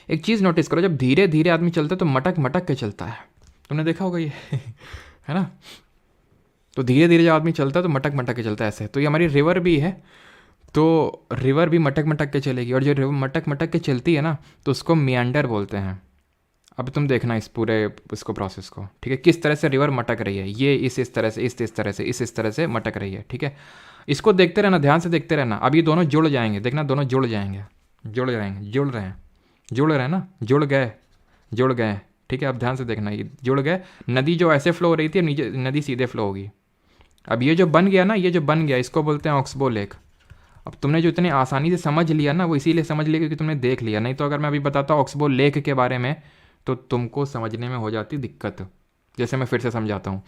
एक चीज़ नोटिस करो, जब धीरे धीरे आदमी चलता है तो मटक मटक के चलता है, तुमने देखा होगा ये है ना। तो धीरे धीरे जब आदमी चलता है तो मटक मटक के चलता है ऐसे। तो ये हमारी रिवर भी है, तो रिवर भी मटक मटक के चलेगी, और जो रिवर मटक मटक के चलती है ना, तो उसको मियांडर बोलते हैं। अब तुम देखना इस पूरे इसको प्रोसेस को। ठीक है, किस तरह से रिवर मटक रही है, ये इस तरह से, इस तरह से मटक रही है। ठीक है, इसको देखते रहना, ध्यान से देखते रहना। अब ये दोनों जुड़ जाएंगे, देखना दोनों जुड़ रहे हैं, जुड़ रहे हैं ना, जुड़ गए। ठीक है, अब ध्यान से देखना, ये जुड़ गए। नदी जो ऐसे फ्लो हो रही थी, अब नीचे नदी सीधे फ्लो होगी। अब ये जो बन गया ना, ये जो बन गया, इसको बोलते हैं ऑक्सबो लेक। अब तुमने जो इतनी आसानी से समझ लिया ना, वो इसीलिए समझ लिया क्योंकि तुमने देख लिया, नहीं तो अगर मैं अभी बताता ऑक्सबो लेक के बारे में तो तुमको समझने में हो जाती दिक्कत। जैसे मैं फिर से समझाता हूँ,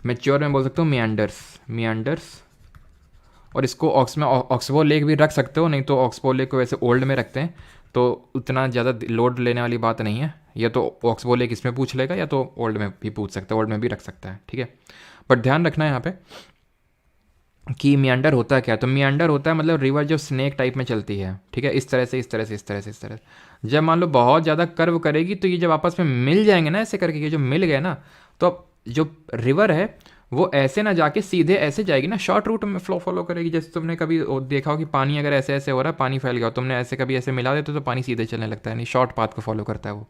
मैच्योर में बोल सकता हूँ मियांडर्स, और इसको ऑक्सबो लेक भी रख सकते हो, नहीं तो ऑक्सबो लेक को वैसे ओल्ड में रखते हैं, तो उतना ज़्यादा लोड लेने वाली बात नहीं है। या तो ऑक्सबो लेक इसमें पूछ लेगा, या तो ओल्ड में भी पूछ सकता है, ओल्ड में भी रख सकता है। ठीक है, बट ध्यान रखना है यहाँ पे कि मियांडर होता है क्या। तो मियांडर होता है मतलब रिवर जो स्नेक टाइप में चलती है। ठीक है, इस तरह से। जब मान लो बहुत ज़्यादा कर्व करेगी, तो ये जब आपस में मिल जाएंगे ना, ऐसे करके, ये जो मिल गए ना, तो अब जो रिवर है वो ऐसे ना जाके सीधे ऐसे जाएगी ना, शॉर्ट रूट में फॉलो करेगी। जैसे तुमने कभी देखा हो कि पानी अगर ऐसे ऐसे हो रहा है, पानी फैल गया, तुमने ऐसे कभी ऐसे मिला देते तो पानी सीधे चलने लगता है, नहीं शॉर्ट पाथ को फॉलो करता है वो।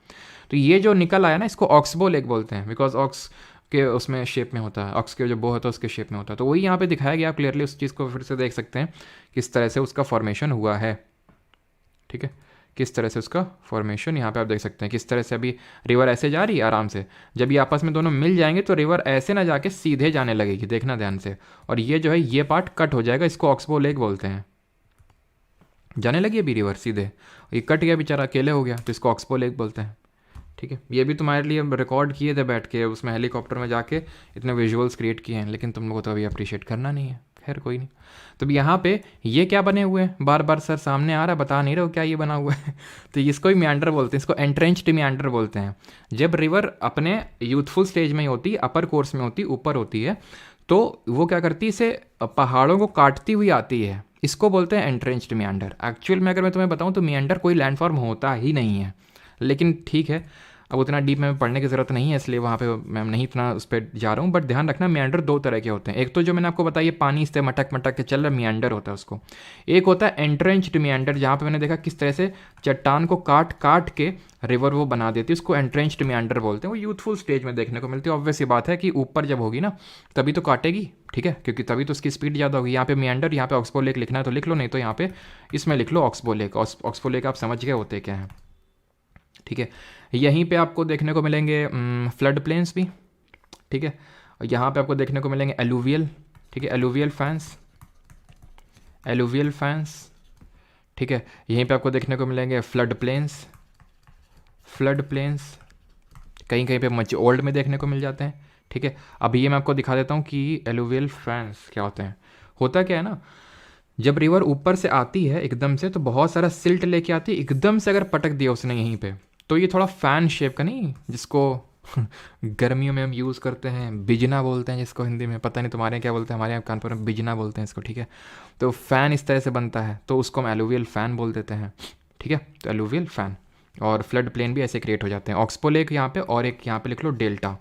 तो ये जो निकल आया ना, इसको ऑक्सबो लेक बोलते हैं, बिकॉज ऑक्स के उसमें शेप में होता है, ऑक्स के जो बो होता है उसके शेप में होता है। तो वही यहाँ पे दिखाया गया, आप क्लियरली उस चीज़ को फिर से देख सकते हैं किस तरह से उसका फॉर्मेशन हुआ है। ठीक है, किस तरह से उसका फॉर्मेशन यहाँ पे आप देख सकते हैं, किस तरह से अभी रिवर ऐसे जा रही है आराम से। जब ये आपस में दोनों मिल जाएंगे तो रिवर ऐसे ना जाके सीधे जाने लगेगी, देखना ध्यान से। और ये जो है ये पार्ट कट हो जाएगा, इसको ऑक्सबो लेक बोलते हैं। जाने लगी अभी रिवर सीधे, ये कट गया बेचारा, अकेले हो गया, तो इसको ऑक्सबो लेक बोलते हैं। ठीक है, ये भी तुम्हारे लिए रिकॉर्ड किए थे बैठ के, उसमें हेलीकॉप्टर में जाके इतने विजुअल्स क्रिएट किए हैं, लेकिन तुम लोगों को तो अभी अप्रिशिएट करना नहीं है। खैर कोई नहीं। तो अब यहाँ पे ये क्या बने हुए हैं, बार बार सर सामने आ रहा है, बता नहीं रहे हो क्या ये बना हुआ है। तो इसको ही म्यांडर बोलते हैं, इसको एंट्रेंच्ड म्यांडर बोलते हैं। जब रिवर अपने यूथफुल स्टेज में होती है, अपर कोर्स में होती, ऊपर होती है, तो वो क्या करती है, इसे पहाड़ों को काटती हुई आती है, इसको बोलते हैं एंट्रेंच्ड म्यांडर। एक्चुअल में अगर मैं तुम्हें बताऊँ तो म्यांडर कोई लैंडफॉर्म होता ही नहीं है, लेकिन ठीक है, अब उतना डीप में पढ़ने की ज़रूरत नहीं है, इसलिए वहाँ पे मैं नहीं इतना उस पर जा रहा हूँ। बट ध्यान रखना, म्यांडर दो तरह के होते हैं। एक तो जो मैंने आपको बताया पानी से मटक मटक के चल रहा म्यांडर होता है उसको। एक होता है एंट्रेंच्ड म्यांडर, जहाँ पे मैंने देखा किस तरह से चट्टान को काट काट के रिवर वो बना देती है, उसको एंट्रेंच्ड म्यांडर बोलते हैं। वो यूथफुल स्टेज में देखने को मिलती है। ऑब्वियस सी बात है कि ऊपर जब होगी ना तभी तो काटेगी, ठीक है, क्योंकि तभी तो उसकी स्पीड ज़्यादा होगी। यहाँ पे म्यांडर, यहाँ पे ऑक्सबो लेक लिखना है तो लिख लो, नहीं तो यहाँ पे इसमें लिख लो ऑक्सबो लेक। ऑक्सबो लेक आप समझ गए होते क्या है, ठीक है। यहीं पे आपको देखने को मिलेंगे फ्लड प्लेन्स भी, ठीक है। और यहाँ पे आपको देखने को मिलेंगे एलुवियल, ठीक है, एलुवियल फैंस, एलुवियल फैंस, ठीक है। यहीं पे आपको देखने को मिलेंगे फ्लड प्लेन्स, फ्लड प्लेन्स कहीं कहीं पे मच ओल्ड में देखने को मिल जाते हैं, ठीक है। अब ये मैं आपको दिखा देता हूँ कि एलुवियल फैंस क्या होते हैं। होता क्या है ना, जब रिवर ऊपर से आती है एकदम से तो बहुत सारा सिल्ट लेके आती है, एकदम से अगर पटक दिया उसने यहीं पे तो ये थोड़ा फ़ैन शेप का, नहीं जिसको गर्मियों में हम यूज़ करते हैं, बिजना बोलते हैं जिसको हिंदी में, पता नहीं तुम्हारे यहाँ क्या बोलते हैं, हमारे यहाँ कानपुर में बिजना बोलते हैं इसको, ठीक है। तो फ़ैन इस तरह से बनता है तो उसको हम एलुवियल फ़ैन बोल देते हैं, ठीक है। तो एलुवियल फ़ैन और फ्लड प्लेन भी ऐसे क्रिएट हो जाते हैं। ऑक्सबो लेक यहाँ पे, और एक यहाँ पे लिख लो डेल्टा।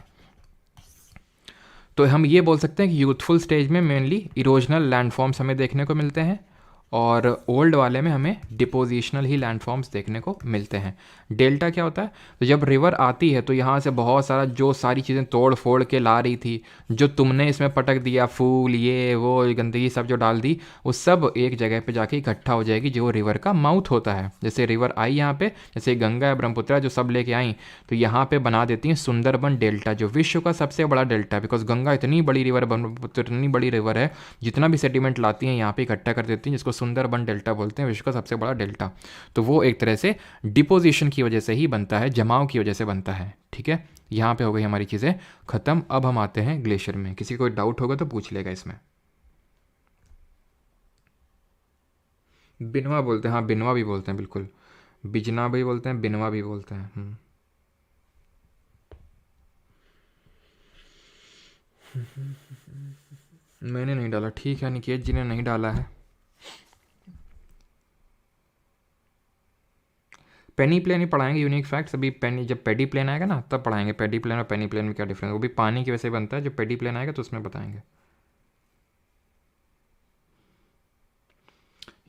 तो हम ये बोल सकते हैं कि यूथफुल स्टेज में मेनली इरोजनल लैंडफॉर्म्स हमें देखने को मिलते हैं, और ओल्ड वाले में हमें डिपोजिशनल ही लैंडफॉर्म्स देखने को मिलते हैं। डेल्टा क्या होता है, तो जब रिवर आती है तो यहाँ से बहुत सारा जो सारी चीज़ें तोड़ फोड़ के ला रही थी, जो तुमने इसमें पटक दिया, फूल ये वो गंदगी सब जो डाल दी, वो सब एक जगह पे जाके इकट्ठा हो जाएगी, जो रिवर का माउथ होता है। जैसे रिवर आई यहाँ पे, जैसे गंगा या ब्रह्मपुत्रा जो सब लेके आई, तो यहाँ पे बना देती हैं सुंदरबन डेल्टा, जो विश्व का सबसे बड़ा डेल्टा है। बिकॉज गंगा इतनी बड़ी रिवर, ब्रह्मपुत्र इतनी बड़ी रिवर है, जितना भी सेडिमेंट लाती हैं यहाँ पे इकट्ठा कर देती हैं, जिसको सुंदरबन डेल्टा बोलते हैं, विश्व का सबसे बड़ा डेल्टा। तो वो एक तरह से डिपोजिशन की वजह से ही बनता है, जमाव की वजह से बनता है, ठीक है। यहाँ पे हो गई हमारी चीज़ें ख़त्म। अब हम आते हैं ग्लेशियर में। किसी को कोई डाउट होगा तो पूछ लेगा इसमें। बिनवा बोलते हैं, हाँ बिनवा भी बोलते हैं, बिल्कुल बिजना भी बोलते हैं, बिनवा भी बोलते हैं। मैंने नहीं डाला, ठीक है, निकेत जी ने नहीं डाला है। पेनी प्लेन ही पढ़ाएंगे, यूनिक फैक्ट्स अभी। पेनी जब पेडी प्लेन आएगा ना तब पढ़ाएंगे, पेडी प्लेन और पेनी प्लेन में क्या डिफरेंस, वो भी पानी की वजह से बनता है। जब पेडी प्लेन आएगा तो उसमें बताएंगे।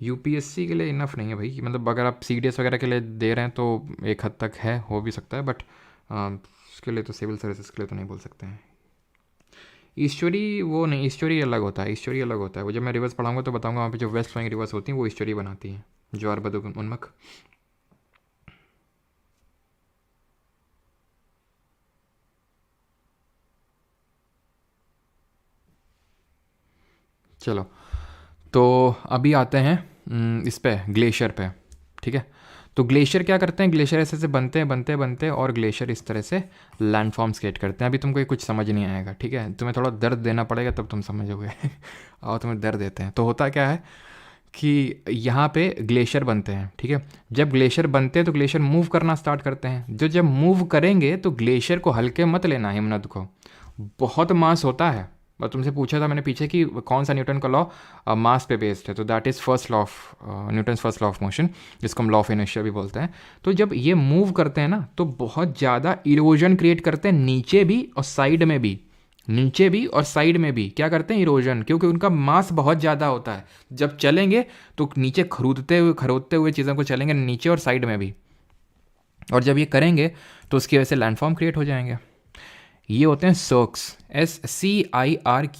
यूपीएससी के लिए इनफ नहीं है भाई, मतलब अगर आप सीडीएस वगैरह के लिए दे रहे हैं तो एक हद तक है, हो भी सकता है, बट उसके लिए तो सिविल सर्विसेज के लिए तो नहीं बोल सकते हैं। ईश्वरी वो नहीं, ईश्वरी अलग होता है, ईश्वरी अलग होता है। वो जब मैं रिवर्स पढ़ाऊंगा तो बताऊंगा, वहाँ पे जो वेस्ट फ्लोइंग रिवर्स होती हैं वो ईश्वरी बनाती हैं, ज्वार बदो उन्मक। चलो, तो अभी आते हैं इस पे, ग्लेशियर पे, ठीक है। तो ग्लेशियर क्या करते हैं, ग्लेशियर ऐसे ऐसे बनते हैं बनते बनते, और ग्लेशियर इस तरह से लैंडफॉर्म्स क्रिएट करते हैं। अभी तुमको ये कुछ समझ नहीं आएगा, ठीक है, तुम्हें थोड़ा दर्द देना पड़ेगा तब तुम समझोगे। और तुम्हें दर्द देते हैं। तो होता क्या है कि यहाँ पे ग्लेशियर बनते हैं, ठीक है। जब ग्लेशियर बनते हैं तो ग्लेशियर मूव करना स्टार्ट करते हैं। जो जब मूव करेंगे तो ग्लेशियर को हल्के मत लेना, हिमनद को बहुत मास होता है। और तुमसे पूछा था मैंने पीछे कि कौन सा न्यूटन का लॉ मास पे बेस्ड है, तो that is first law of Newton first law of motion, जिसको हम लॉ ऑफ इनर्शिया भी बोलते हैं। तो जब ये मूव करते हैं ना तो बहुत ज़्यादा इरोजन क्रिएट करते हैं, नीचे भी और साइड में भी, नीचे भी और साइड में भी क्या करते हैं, इरोजन, क्योंकि उनका मास बहुत ज़्यादा होता है। जब चलेंगे तो नीचे खरोदते हुए चीज़ों को चलेंगे, नीचे और साइड में भी। और जब ये करेंगे तो उसकी वजह से लैंडफॉर्म क्रिएट हो जाएंगे। ये होते हैं सर्क्स, SCIRQUES,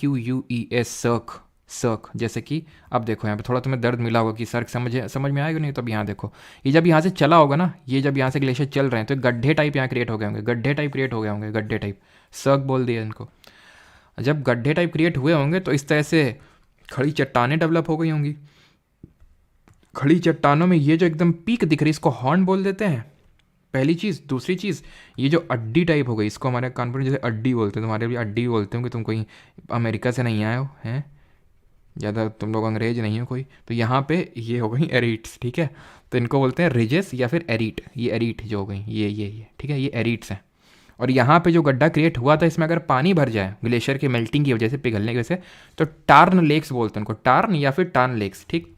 सर्क, सर्क। जैसे कि अब देखो यहाँ पे थोड़ा तुम्हें दर्द मिला होगा कि सर्क समझ में आएगा नहीं, तो अब यहाँ देखो, ये जब यहाँ से चला होगा ना, ये जब यहाँ से ग्लेशियर चल रहे हैं तो गड्ढे टाइप यहाँ क्रिएट हो गए होंगे, गड्ढे टाइप क्रिएट हो गए होंगे, गड्ढे टाइप, सर्क बोल दिया इनको। जब गड्ढे टाइप क्रिएट हुए होंगे तो इस तरह से खड़ी चट्टानें डेवलप हो गई होंगी। खड़ी चट्टानों में ये जो एकदम पीक दिख रही है, इसको हॉर्न बोल देते हैं, पहली चीज़। दूसरी चीज़, ये जो अड्डी टाइप हो गई, इसको हमारे कानपुर में जैसे अड्डी बोलते हैं, तुम्हारे भी अड्डी बोलते हो कि तुम कोई अमेरिका से नहीं आए हो हैं। ज़्यादा तुम लोग अंग्रेज नहीं हो कोई। तो यहाँ पे ये हो गई एरीट्स, ठीक है। तो इनको बोलते हैं रिजेस या फिर एरीट। ये एरीट जो हो गई ये ठीक है, ये एरीट्स हैं। और यहाँ पे जो गड्ढा क्रिएट हुआ था, इसमें अगर पानी भर जाए ग्लेशियर की मेल्टिंग की वजह से, पिघलने की वजह से, तो टार्न लेक्स बोलते हैं उनको, टार्न या फिर टार्न लेक्स, ठीक,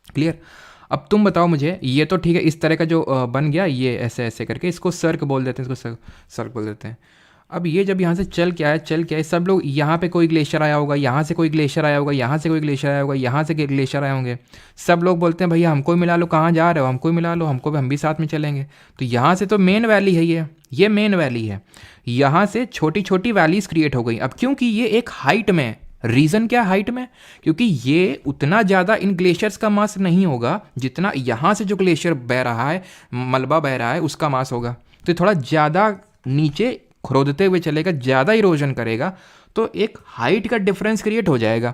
क्लियर। अब तुम बताओ मुझे, ये तो ठीक है इस तरह का जो बन गया, ये ऐसे ऐसे करके, इसको सर्क बोल देते हैं, इसको सर्क बोल देते हैं। अब ये जब यहाँ से चल के आया, सब लोग, यहाँ पे कोई ग्लेशियर आया होगा, यहाँ से कोई ग्लेशियर आया होगा, यहाँ से कोई ग्लेशियर आया होगा, यहाँ से ग्लेशियर आए होंगे, सब लोग बोलते हैं भैया हमको मिला लो, कहाँ जा रहे हो, हमको मिला लो, हमको भी, हम भी साथ में चलेंगे। तो यहाँ से तो मेन वैली है, ये मेन वैली है। यहाँ से छोटी छोटी वैलीज क्रिएट हो गई। अब क्योंकि ये एक हाइट में, रीज़न क्या हाइट में, क्योंकि ये उतना ज़्यादा इन ग्लेशियर्स का मास नहीं होगा जितना यहाँ से जो ग्लेशियर बह रहा है, मलबा बह रहा है, उसका मास होगा। तो थोड़ा ज़्यादा नीचे खोदते हुए चलेगा, ज़्यादा इरोजन करेगा, तो एक हाइट का डिफरेंस क्रिएट हो जाएगा,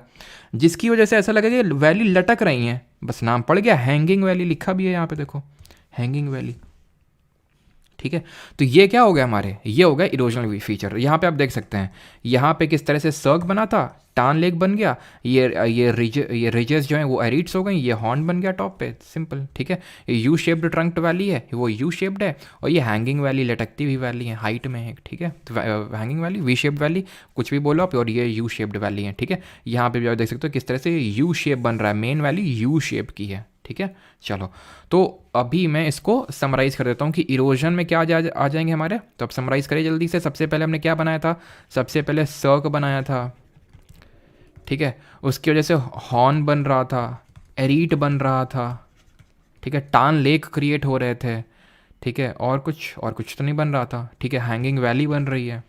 जिसकी वजह से ऐसा लगेगा कि वैली लटक रही हैं। बस नाम पड़ गया, हैंगिंग वैली लिखा भी है यहाँ पे, देखो हैंगिंग वैली, ठीक है। तो ये क्या हो गया हमारे, ये हो गया इरोजनल फीचर। यहाँ पे आप देख सकते हैं, यहाँ पे किस तरह से सर्क बना था, टान लेक बन गया, ये रिजेस जो हैं वो एरीट्स हो गई, ये हॉर्न बन गया टॉप पे, सिंपल, ठीक है। ये यू शेप्ड ट्रंक्ड वैली है, वो यू शेप्ड है, और ये हैंगिंग वैली लटकती हुई वैली है, हाइट में है, ठीक है। तो hanging valley, V shaped valley, कुछ भी बोलो आप, और ये यू शेप्ड वैली है, ठीक है। यहाँ पे भी आप देख सकते हो किस तरह से यू शेप बन रहा है, मेन वैली यू शेप की है, ठीक है। चलो, तो अभी मैं इसको समराइज़ कर देता हूँ कि इरोजन में क्या आ जाएंगे हमारे। तो अब समराइज़ करें जल्दी से। सबसे पहले हमने क्या बनाया था, सबसे पहले सर्क बनाया था, ठीक है। उसकी वजह से हॉर्न बन रहा था, एरीट बन रहा था, ठीक है, टान लेक क्रिएट हो रहे थे, ठीक है, और कुछ तो नहीं बन रहा था, ठीक है। हैंगिंग वैली बन रही है,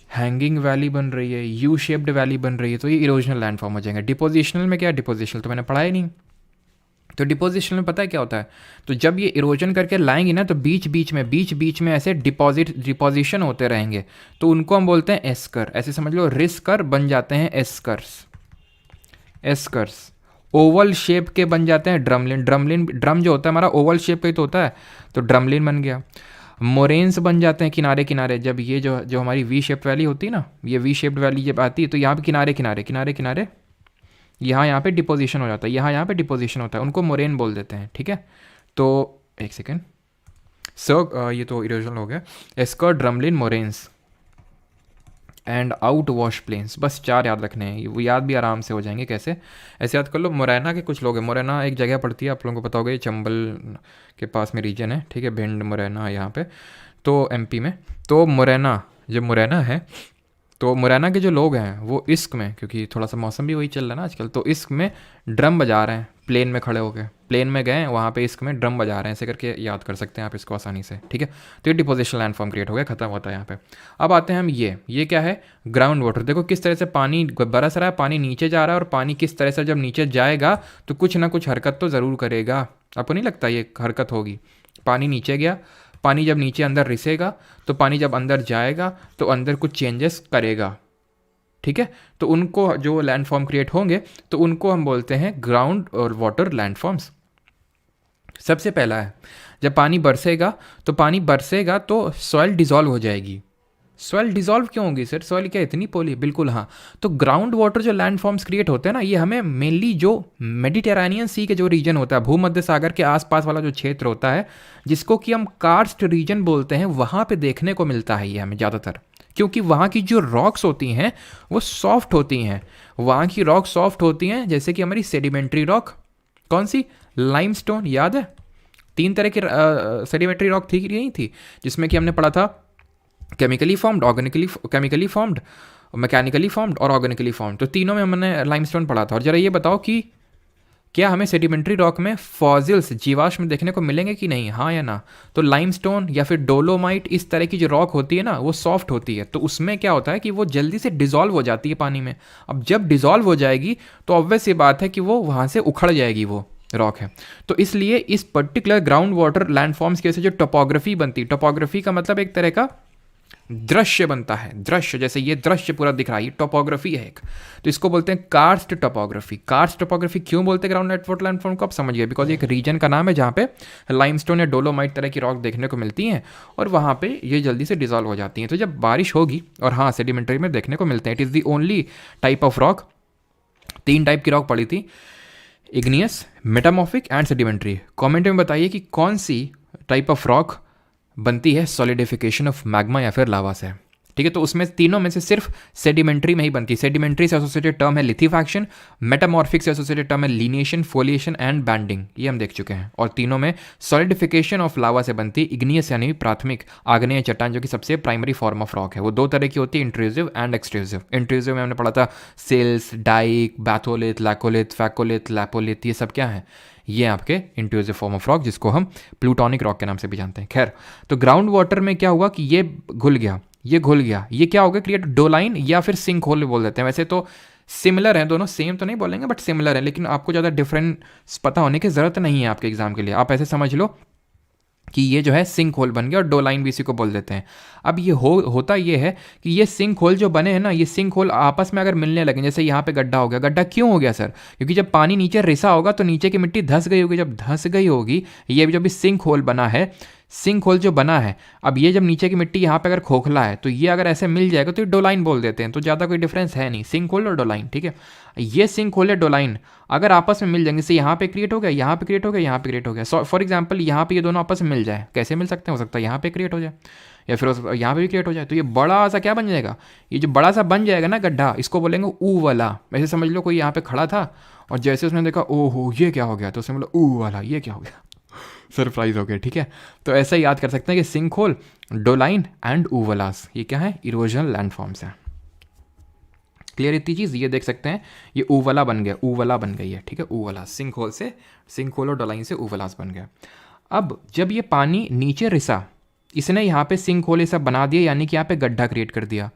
हैंगिंग वैली बन रही है, यू शेप्ड वैली बन रही है। तो ये इरोजनल लैंडफॉर्म हो जाएंगे। डिपोजिशनल में क्या, डिपोजिशनल तो मैंने पढ़ा ही नहीं। तो डिपोजिशन में पता है क्या होता है, तो जब ये इरोजन करके लाएंगे ना, तो बीच बीच में ऐसे डिपोजिशन होते रहेंगे, तो उनको हम बोलते हैं एस्कर। ऐसे समझ लो, रिस्कर बन जाते हैं एस्कर्स। ओवल शेप के बन जाते हैं ड्रमलिन ड्रम जो होता है हमारा ओवल शेप का ही तो होता है, तो ड्रमलिन बन गया। मोरेन्स बन जाते हैं किनारे, जब ये जो हमारी वी शेप वैली होती है ना, ये वी शेप्ड वैली जब आती है, तो यहाँ पे किनारे यहाँ पे डिपोजिशन हो जाता है, यहाँ पे डिपोजिशन होता है, उनको मोरेन बोल देते हैं, ठीक है। तो एक सेकेंड, ये तो इरोजनल हो गया। Esker, drumlin, moraines and outwash plains, बस 4 याद रखने हैं, वो याद भी आराम से हो जाएंगे। कैसे, ऐसे याद कर लो। मुरैना के कुछ लोग हैं, मुरैना एक जगह पड़ती है, आप लोगों को पता होगा, ये चंबल के पास में रीजन है, ठीक है, भिंड मुरैना यहाँ पे, तो एमपी में। तो मुरैना, जब मुरैना है, तो मुरैना के जो लोग हैं वो इश्क में, क्योंकि थोड़ा सा मौसम भी वही चल रहा है ना आजकल, तो इश्क में ड्रम बजा रहे हैं, प्लेन में खड़े होकर, प्लेन में गए वहाँ पे इश्क में ड्रम बजा रहे हैं, ऐसे करके याद कर सकते हैं आप इसको आसानी से, ठीक है। तो ये डिपोजिशनल लैंडफॉर्म क्रिएट हो गया, खत्म होता है यहाँ पे। अब आते हैं हम, ये क्या है, ग्राउंड वाटर। देखो किस तरह से पानी बरस रहा है, पानी नीचे जा रहा है, और पानी किस तरह से जब नीचे जाएगा तो कुछ ना कुछ हरकत तो ज़रूर करेगा। आपको नहीं लगता ये हरकत होगी? पानी नीचे गया, पानी जब नीचे अंदर रिसेगा, तो पानी जब अंदर जाएगा तो अंदर कुछ चेंजेस करेगा, ठीक है। तो उनको जो लैंडफॉर्म क्रिएट होंगे, तो उनको हम बोलते हैं ग्राउंड और वाटर लैंडफॉर्म्स। सबसे पहला है, जब पानी बरसेगा तो सॉइल डिसॉल्व हो जाएगी। सॉइल डिसॉल्व क्यों होगी सर, सॉइल क्या इतनी पोली? बिल्कुल हाँ। तो ग्राउंड वाटर जो लैंडफॉर्म्स क्रिएट होते हैं ना, ये हमें मेनली जो मेडिटेरेनियन सी के जो रीजन होता है, भूमध्य सागर के आसपास वाला जो क्षेत्र होता है, जिसको कि हम कार्स्ट रीजन बोलते हैं, वहाँ पे देखने को मिलता है ये हमें ज़्यादातर, क्योंकि वहाँ की जो रॉक्स होती हैं वो सॉफ्ट होती हैं। वहाँ की रॉक सॉफ्ट होती हैं, जैसे कि हमारी सेडिमेंट्री रॉक, कौन सी, लाइमस्टोन, याद है? 3 तरह की सेडिमेंट्री रॉक थी कि नहीं थी, जिसमें कि हमने पढ़ा था chemically formed, chemically formed, mechanically formed और ऑर्गेनिकली फॉर्म्ड। तो तीनों में हमने लाइमस्टोन पढ़ा था। और जरा ये बताओ कि क्या हमें सेडिमेंट्री रॉक में फॉसिल्स, जीवाश्म देखने को मिलेंगे कि नहीं, हाँ या ना? तो लाइमस्टोन या फिर डोलोमाइट, इस तरह की जो रॉक होती है ना, वो सॉफ्ट होती है, तो उसमें क्या होता है कि वो जल्दी से डिसॉल्व हो जाती है पानी में। अब जब डिसॉल्व हो जाएगी तो ऑब्वियस ये बात है कि वो वहाँ से उखड़ जाएगी, वो रॉक है। तो इसलिए इस पर्टिकुलर ग्राउंड वाटर लैंडफॉर्म्स की वजह से जो टोपोग्राफी बनती है, टोपोग्राफी का मतलब एक तरह का दृश्य बनता है, दृश्य, जैसे ये दृश्य पूरा दिख रहा है, ये टोपोग्राफी है एक, तो इसको बोलते हैं कार्स्ट टोपोग्राफी। कार्स्ट टोपोग्राफी क्यों बोलते हैं ग्राउंड वाटर लैंडफॉर्म को, आप समझ गए, बिकॉज एक रीजन का नाम है जहाँ पे लाइमस्टोन या डोलोमाइट तरह की रॉक देखने को मिलती हैं, और वहाँ पे ये जल्दी से डिसॉल्व हो जाती हैं। तो जब बारिश होगी, और हाँ सेडिमेंट्री में देखने को मिलते हैं, it is the only type of rock तीन टाइप की रॉक पड़ी थी, igneous, metamorphic and sedimentary. Comment में बताइए कि कौन सी टाइप ऑफ रॉक बनती है सॉलिडिफिकेशन ऑफ मैग्मा या फिर लावा से। ठीक है, तो उसमें तीनों में से सिर्फ सेडिमेंट्री में ही बनती है। सेडिमेंट्री से एसोसिएटेड टर्म है लिथेफैक्शन, मेटामॉर्फिक से एसोसिएटेड टर्म है लीनिएशन, फोलिएशन एंड बैंडिंग, ये हम देख चुके हैं। और तीनों में सॉलिडिफिकेशन ऑफ लावा से बनती है इग्नियस यानी प्राथमिक आग्नेय चट्टान, जो कि सबसे प्राइमरी फॉर्म ऑफ रॉक है। वो दो तरह की होती है, इंट्रूसिव एंड एक्सट्रूसिव। इंट्रूसिव में हमने पढ़ा था sills, dyke, batholith, laccolith, phacolith, lopolith, ये सब क्या है, ये आपके इंट्रूसिव फॉर्म ऑफ रॉक, जिसको हम प्लूटोनिक रॉक के नाम से भी जानते हैं। खैर, तो ग्राउंड वाटर में क्या हुआ कि ये घुल गया, ये घुल गया, ये क्या हो गया, क्रिएट डोलाइन या फिर सिंक होल बोल देते हैं। वैसे तो सिमिलर है दोनों, सेम तो नहीं बोलेंगे बट सिमिलर है, लेकिन आपको ज़्यादा डिफरेंस पता होने की ज़रूरत नहीं है आपके एग्जाम के लिए। आप ऐसे समझ लो कि ये जो है सिंक होल बन गया, और डोलाइन भी इसी को बोल देते हैं। अब ये होता ये है कि ये सिंक होल जो बने हैं ना, ये सिंक होल आपस में अगर मिलने लगे, जैसे यहाँ पे गड्ढा हो गया, गड्ढा क्यों हो गया सर, क्योंकि जब पानी नीचे रिसा होगा तो नीचे की मिट्टी धंस गई होगी, जब धंस गई होगी, ये जो भी सिंक होल बना है, सिंक होल जो बना है, अब ये जब नीचे की मिट्टी यहाँ पे अगर खोखला है तो ये अगर ऐसे मिल जाएगा तो ये डोलाइन बोल देते हैं। तो ज़्यादा कोई डिफरेंस है नहीं सिंक होल और डोलाइन। ठीक है, ये सिंक होल या डोलाइन अगर आपस में मिल जाएंगे, जैसे यहाँ पे क्रिएट हो गया, यहाँ पे क्रिएट हो गया, यहाँ पे क्रिएट हो गया, फॉर एग्जाम्पल यहाँ पे ये दोनों आपस में मिल जाए, कैसे मिल सकते हैं, हो सकता है यहाँ पे क्रिएट हो जाए या फिर यहाँ पे भी क्रिएट हो जाए, तो ये बड़ा सा क्या बन जाएगा, ये जो बड़ा सा बन जाएगा ना गड्ढा, इसको बोलेंगे ऊ वाला। वैसे समझ लो कोई यहाँ पे खड़ा था और जैसे उसने देखा ओहो ये क्या हो गया, तो उसने बोला ऊ वाला, ये क्या हो गया, सरप्राइज हो गया। ठीक है, तो ऐसा याद कर सकते हैं कि सिंक होल, डोलाइन एंड ऊवलास, ये क्या है, इरोजनल लैंडफॉर्म्स हैं। क्लियर इतनी चीज़, ये देख सकते हैं, ये ऊवला बन गया, ऊवला बन गई है। ठीक है, ऊवला सिंक होल से, सिंक होल और डोलाइन से ऊवलास बन गया। अब जब ये पानी नीचे रिसा, इसने यहाँ पे सिंक होल ये सब बना दिया, यानी कि यहाँ पे गड्ढा क्रिएट कर दिया,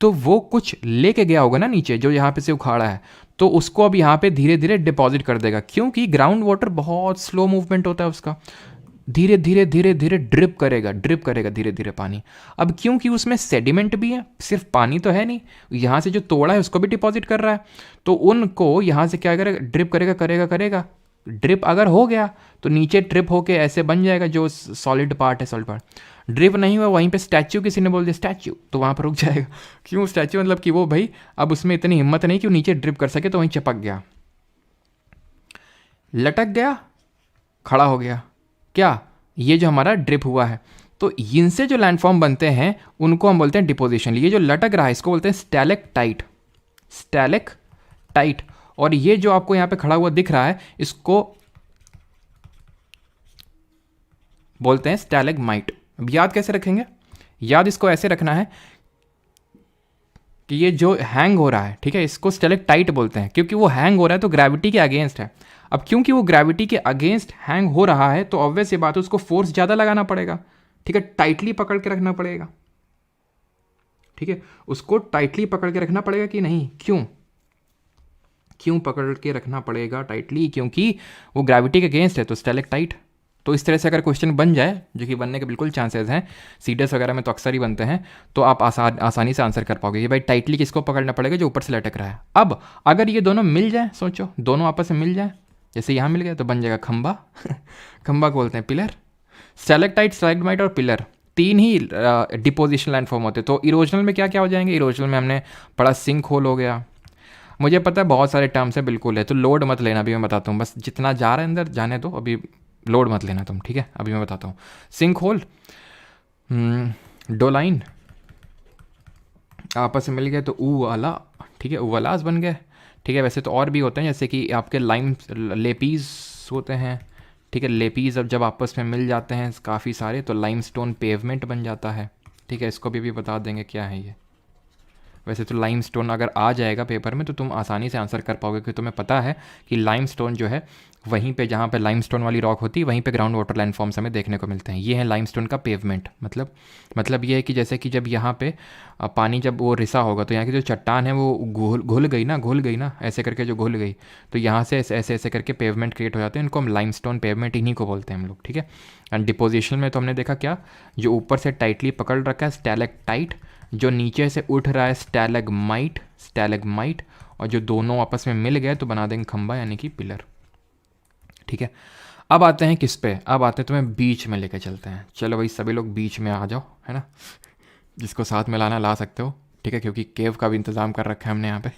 तो वो कुछ लेके गया होगा ना नीचे, जो यहाँ पे से उखाड़ा है, तो उसको अब यहाँ पे धीरे धीरे डिपॉजिट कर देगा, क्योंकि ग्राउंड वाटर बहुत स्लो मूवमेंट होता है उसका, धीरे धीरे धीरे धीरे ड्रिप करेगा धीरे धीरे पानी। अब क्योंकि उसमें सेडिमेंट भी है, सिर्फ पानी तो है नहीं, यहाँ से जो तोड़ा है उसको भी डिपॉजिट कर रहा है, तो उनको यहाँ से क्या करेगा, ड्रिप करेगा। ड्रिप अगर हो गया तो नीचे ड्रिप होके ऐसे बन जाएगा जो सॉलिड पार्ट है, सॉलिड पार्ट। ड्रिप नहीं हुआ, वहीं पे स्टैच्यू किसी ने बोल दिया स्टैच्यू, तो वहाँ पर रुक जाएगा। क्यों स्टैच्यू, मतलब कि वो भाई अब उसमें इतनी हिम्मत नहीं कि वो नीचे ड्रिप कर सके, तो वहीं चिपक गया, लटक गया, खड़ा हो गया। क्या, ये जो हमारा ड्रिप हुआ है, तो इनसे जो लैंडफॉर्म बनते हैं उनको हम बोलते हैं डिपोजिशन। ये जो लटक रहा है इसको बोलते हैं स्टैलेक्टाइट, और ये जो आपको यहाँ पे खड़ा हुआ दिख रहा है इसको बोलते हैं स्टैलेग्माइट। अब याद कैसे रखेंगे, याद इसको ऐसे रखना है कि ये जो हैंग हो रहा है, ठीक है, इसको स्टेलेक्टाइट बोलते हैं, क्योंकि वो हैंग हो रहा है तो ग्रेविटी के अगेंस्ट है। अब क्योंकि वो ग्रेविटी के अगेंस्ट हैंग हो रहा है तो ऑब्वियस ये बात है, उसको फोर्स ज़्यादा लगाना पड़ेगा। ठीक है, टाइटली पकड़ के रखना पड़ेगा। ठीक है, उसको टाइटली पकड़ के रखना पड़ेगा कि नहीं, क्यों पकड़ के रखना पड़ेगा टाइटली, क्योंकि वो ग्रेविटी के अगेंस्ट है, तो स्टेलेक्टाइट। तो इस तरह से अगर क्वेश्चन बन जाए, जो कि बनने के बिल्कुल चांसेस हैं, सीडीएस वगैरह में तो अक्सर ही बनते हैं, तो आप आसानी से आंसर कर पाओगे। ये भाई टाइटली किसको पकड़ना पड़ेगा, जो ऊपर से लटक रहा है। अब अगर ये दोनों मिल जाए, सोचो दोनों आपस में मिल जाए, जैसे यहाँ मिल गया तो बन जाएगा खंबा। खंबा को बोलते हैं पिलर। स्टेलेक्टाइट, स्टैलेग्माइट और पिलर तीन ही डिपोजिशन लैंडफॉर्म होते हैं। तो इरोजनल में क्या क्या हो जाएंगे, इरोजनल में हमने पढ़ा सिंक होल हो गया, मुझे पता है बहुत सारे टर्म्स है बिल्कुल है, तो लोड मत लेना, अभी मैं बताता हूँ, बस जितना जा रहा है अंदर जाने दो, अभी लोड मत लेना तुम। ठीक है, अभी मैं बताता हूँ। सिंक होल, डोलाइन आपस में मिल गए तो ऊ वाला, ठीक है, ऊवलास बन गए। ठीक है, वैसे तो और भी होते हैं, जैसे कि आपके लाइम लेपीज होते हैं। ठीक है, लेपीज अब जब आपस में मिल जाते हैं काफ़ी सारे तो लाइमस्टोन पेवमेंट बन जाता है। ठीक है, इसको भी बता देंगे क्या है ये। वैसे तो लाइमस्टोन अगर आ जाएगा पेपर में तो तुम आसानी से आंसर कर पाओगे, क्योंकि तुम्हें पता है कि लाइमस्टोन जो है वहीं पे जहाँ पे लाइमस्टोन वाली रॉक होती है वहीं पे ग्राउंड वाटर लैंडफॉर्म्स हमें देखने को मिलते हैं। ये है लाइमस्टोन का पेवमेंट। मतलब ये है कि जैसे कि जब यहाँ पे पानी जब वो रिसा होगा तो यहाँ की जो चट्टान है वो घुल गई ना, ऐसे करके जो घुल गई, तो यहाँ से ऐसे करके पेवमेंट क्रिएट हो जाते हैं। इनको हम लाइमस्टोन पेवमेंट इन्हीं को बोलते हैं हम लोग। ठीक है, एंड डिपोजिशन में तो हमने देखा क्या, जो ऊपर से टाइटली पकड़ रखा है स्टैलेक्टाइट, जो नीचे से उठ रहा है स्टैलेग्माइट, और जो दोनों आपस में मिल गए तो बना देंगे खंबा यानी कि पिलर। ठीक है, अब आते हैं किस पे, अब आते हैं तुम्हें बीच में लेके चलते हैं। चलो भाई सभी लोग बीच में आ जाओ, है ना, जिसको साथ में लाना ला सकते हो। ठीक है, क्योंकि केव का भी इंतज़ाम कर रखा है हमने यहाँ पे।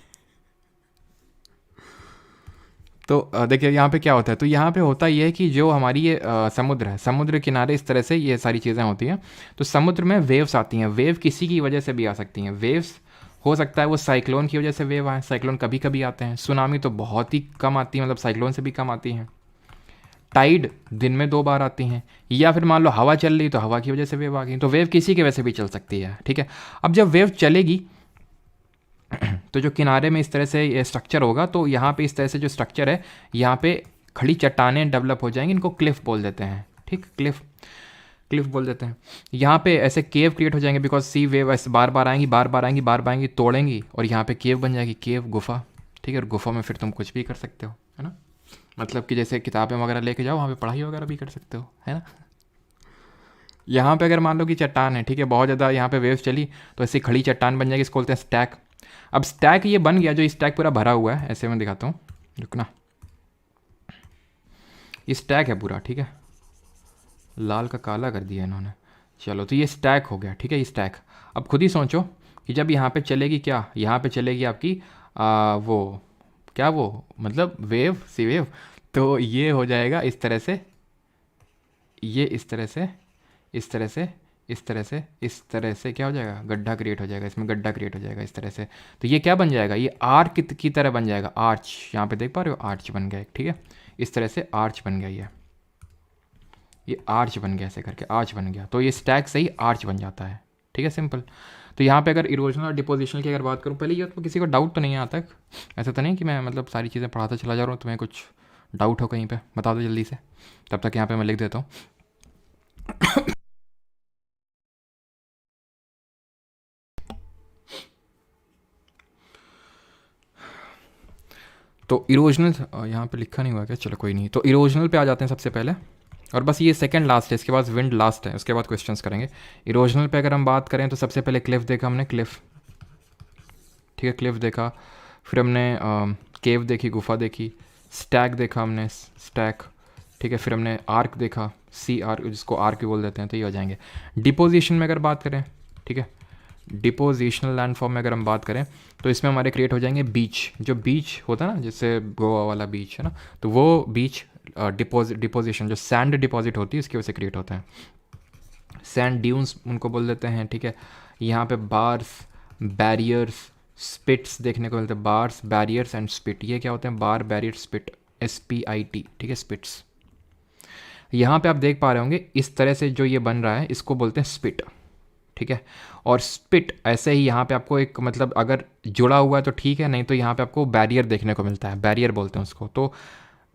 तो देखिए यहाँ पे क्या होता है, तो यहाँ पे होता ये है कि जो हमारी ये समुद्र है, समुद्र किनारे इस तरह से ये सारी चीज़ें होती हैं। तो समुद्र में वेव्स आती हैं, वेव किसी की वजह से भी आ सकती हैं। वेव्स हो सकता है वो साइक्लोन की वजह से वेव आए, साइक्लोन कभी कभी आते हैं। सुनामी तो बहुत ही कम आती है, मतलब साइक्लोन से भी कम आती हैं। टाइड दिन में 2 बार आती हैं, या फिर मान लो हवा चल रही तो हवा की वजह से वेव आ गई। तो वेव किसी की वजह से भी चल सकती है, ठीक है। अब जब वेव चलेगी तो जो किनारे में इस तरह से ये स्ट्रक्चर होगा, तो यहाँ पे इस तरह से जो स्ट्रक्चर है, यहाँ पे खड़ी चट्टानें डेवलप हो जाएंगी, इनको क्लिफ बोल देते हैं, ठीक, क्लिफ, क्लिफ बोल देते हैं। यहाँ पे ऐसे केव क्रिएट हो जाएंगे, बिकॉज सी वेव ऐसे बार बार आएंगी, बार बार आएंगी, बार बार आएंगी, तोड़ेंगी, और यहाँ पे केव बन जाएगी, केव गुफा, ठीक है। और गुफा में फिर तुम कुछ भी कर सकते हो, है ना। मतलब कि जैसे किताबें वगैरह लेके जाओ, वहाँ पे पढ़ाई वगैरह भी कर सकते हो, है ना। यहाँ पे अगर मान लो कि चट्टान है, ठीक है, बहुत ज़्यादा यहाँ पे वेव्स चली, तो ऐसी खड़ी चट्टान बन जाएगी, इसको बोलते हैं स्टैक। अब स्टैक ये बन गया, जो स्टैक पूरा भरा हुआ है, ऐसे मैं दिखाता हूँ, रुकना। ये स्टैक है पूरा, ठीक है, लाल का काला कर दिया इन्होंने। चलो, तो ये स्टैक हो गया, ठीक है, ये स्टैक। अब खुद ही सोचो कि जब यहाँ पे चलेगी, क्या यहाँ पे चलेगी आपकी वो, क्या वो, मतलब वेव, सी वेव, तो ये हो जाएगा इस तरह से, ये इस तरह से, इस तरह से, इस तरह से, इस तरह से क्या हो जाएगा, गड्ढा क्रिएट हो जाएगा, इसमें गड्ढा क्रिएट हो जाएगा इस तरह से। तो ये क्या बन जाएगा, ये आर्क की तरह बन जाएगा, आर्च, यहाँ पे देख पा रहे हो, आर्च बन गया एक, ठीक है, इस तरह से आर्च बन गया, ये आर्च बन गया, ऐसे करके आर्च बन गया। तो ये स्टैक से ही आर्च बन जाता है, ठीक है, सिंपल। तो यहाँ पे अगर इरोजन और डिपोजिशन की अगर बात करूँ, पहले ये तो किसी को डाउट तो नहीं है आता तक, ऐसा तो नहीं कि मैं मतलब सारी चीज़ें पढ़ाता चला जा रहा हूँ, तुम्हें कुछ डाउट हो कहीं पे बता दो जल्दी से, तब तक यहाँ पे मैं लिख देता हूँ। तो इरोजनल यहाँ पे लिखा नहीं हुआ क्या, चलो कोई नहीं। तो इरोजनल पे आ जाते हैं सबसे पहले, और बस ये सेकंड लास्ट है, इसके बाद विंड लास्ट है, उसके बाद क्वेश्चंस करेंगे। इरोजनल पे अगर हम बात करें तो सबसे पहले क्लिफ देखा हमने, क्लिफ, ठीक है, क्लिफ देखा। फिर हमने केव देखी, गुफा देखी। स्टैक देखा हमने, स्टैक, ठीक है। फिर हमने आर्क देखा, सी आर्क, जिसको आर्क भी बोल देते हैं, तो ये हो जाएंगे। डिपोजिशन में अगर बात करें, ठीक है, डिपोजिशनल लैंडफॉर्म में अगर हम बात करें, तो इसमें हमारे क्रिएट हो जाएंगे बीच। जो बीच होता है ना, जैसे गोवा वाला बीच है ना, तो वो बीच डिपोजिशन, जो सैंड डिपॉजिट होती है, इसकी वजह से क्रिएट होता है। सैंड ड्यून्स उनको बोल देते हैं, ठीक है। यहाँ पे बार्स, बैरियर्स, स्पिट्स देखने को मिलते हैं, बार्स, बैरियर्स एंड स्पिट। ये क्या होते हैं, बार, बैरियर, स्पिट, SPIT, ठीक है, स्पिट्स। यहाँ पे आप देख पा रहे होंगे इस तरह से जो ये बन रहा है, इसको बोलते हैं स्पिट, ठीक है। और स्पिट ऐसे ही यहाँ पे आपको एक, मतलब अगर जुड़ा हुआ है तो ठीक है, नहीं तो यहाँ पे आपको बैरियर देखने को मिलता है, बैरियर बोलते हैं उसको। तो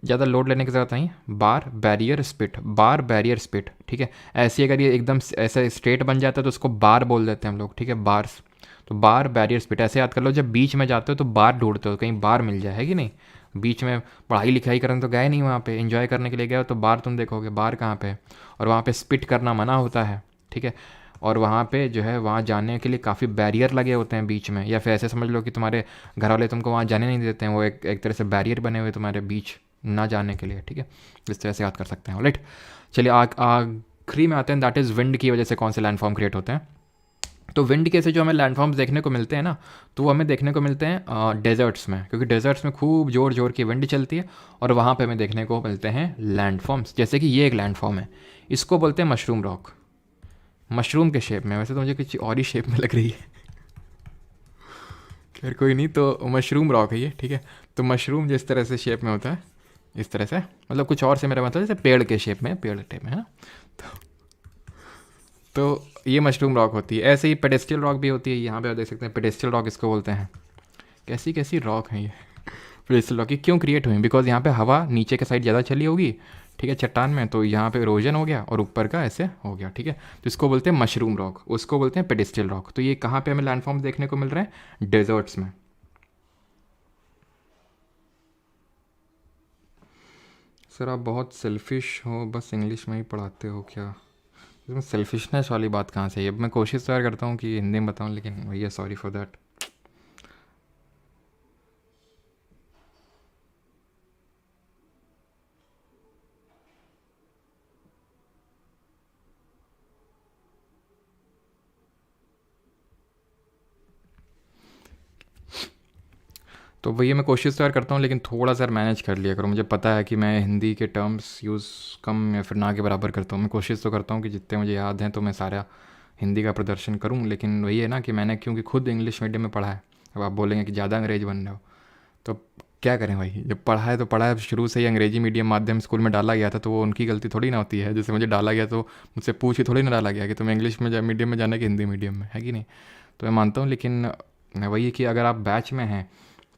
ज़्यादा लोड लेने की ज़रूरत नहीं, बार, बैरियर, स्पिट, बार, बैरियर, स्पिट, ठीक है। ऐसे अगर ये एकदम ऐसे स्ट्रेट बन जाता है तो उसको बार बोल देते हैं हम लोग, ठीक है, बार्स। तो बार, बैरियर, स्पिट ऐसे याद कर लो। जब बीच में जाते हो तो बार ढूंढते हो, कहीं बार मिल जाए, है कि नहीं। बीच में पढ़ाई लिखाई करने तो गए नहीं, वहाँ पे एंजॉय करने के लिए गए हो, तो बार तुम देखोगे, बार कहाँ पे है। और वहाँ पे स्पिट करना मना होता है, ठीक है। और वहाँ पे जो है, वहाँ जाने के लिए काफ़ी बैरियर लगे होते हैं बीच में, या फिर ऐसे समझ लो कि तुम्हारे घर वाले तुमको वहाँ जाने नहीं देते हैं, वो एक तरह से बैरियर बने हुए तुम्हारे बीच ना जाने के लिए, ठीक है। इस तरह से याद कर सकते हैं, राइट। चलिए आखिरी में आते हैं, दैट इज़ विंड की वजह से कौन से लैंडफॉर्म क्रिएट होते हैं। तो विंड के से जो हमें लैंडफॉर्म्स देखने को मिलते हैं ना, तो वो हमें देखने को मिलते हैं डेजर्ट्स में, क्योंकि डेजर्ट्स में खूब जोर जोर की विंड चलती है, और वहाँ पे हमें देखने को मिलते हैं लैंडफॉर्म्स। जैसे कि ये एक लैंडफॉर्म है, इसको बोलते हैं मशरूम रॉक, मशरूम के शेप में। वैसे तो मुझे कुछ और ही शेप में लग रही है, खैर कोई नहीं। तो मशरूम रॉक है ये, ठीक है। तो मशरूम जिस तरह से शेप में होता है, इस तरह से, मतलब कुछ और से मेरा मतलब जैसे पेड़ के शेप में, पेड़ टाइप में, है ना। तो ये मशरूम रॉक होती है। ऐसे ही पेडेस्ट्रियल रॉक भी होती है, यहाँ पे आप देख सकते हैं, पेडेस्ट्रियल रॉक इसको बोलते हैं। कैसी कैसी रॉक है ये पेडेस्ट्रियल रॉक, ये क्यों क्रिएट हुई, बिकॉज यहाँ पे हवा नीचे के साइड ज़्यादा चली होगी, ठीक है, चट्टान में, तो यहाँ पे इरोजन हो गया और ऊपर का ऐसे हो गया, ठीक है। तो इसको बोलते हैं मशरूम रॉक, उसको बोलते हैं पेडेस्ट्रियल रॉक। तो ये कहाँ पे हमें लैंडफॉर्म्स देखने को मिल रहे हैं, डेजर्ट्स में। सर आप बहुत सेल्फिश हो, बस इंग्लिश में ही पढ़ाते हो क्या। इसमें सेल्फिशनेस वाली बात कहाँ से है। अब मैं कोशिश तो यार करता हूँ कि हिंदी में बताऊँ, लेकिन भैया सॉरी फॉर दैट। तो वही मैं कोशिश तो यार करता हूँ, लेकिन थोड़ा सा मैनेज कर लिया करो। मुझे पता है कि मैं हिंदी के टर्म्स यूज़ कम या फिर ना के बराबर करता हूँ। मैं कोशिश तो करता हूँ कि जितने मुझे याद हैं तो मैं सारा हिंदी का प्रदर्शन करूँ, लेकिन वही है ना कि मैंने क्योंकि खुद इंग्लिश मीडियम में पढ़ा है। अब आप बोलेंगे कि ज़्यादा अंग्रेज बन रहे हो, तो क्या करें भाई, जब पढ़ा है तो पढ़ा है। शुरू से ही अंग्रेजी मीडियम माध्यम स्कूल में डाला गया था, तो वो उनकी गलती थोड़ी ना होती है। जैसे मुझे डाला गया तो मुझसे पूछ के थोड़ी ना डाला गया कि तुम्हें इंग्लिश में मीडियम में जाना कि हिंदी मीडियम में, है कि नहीं। तो मैं मानता हूँ, लेकिन वही है कि अगर आप बैच में हैं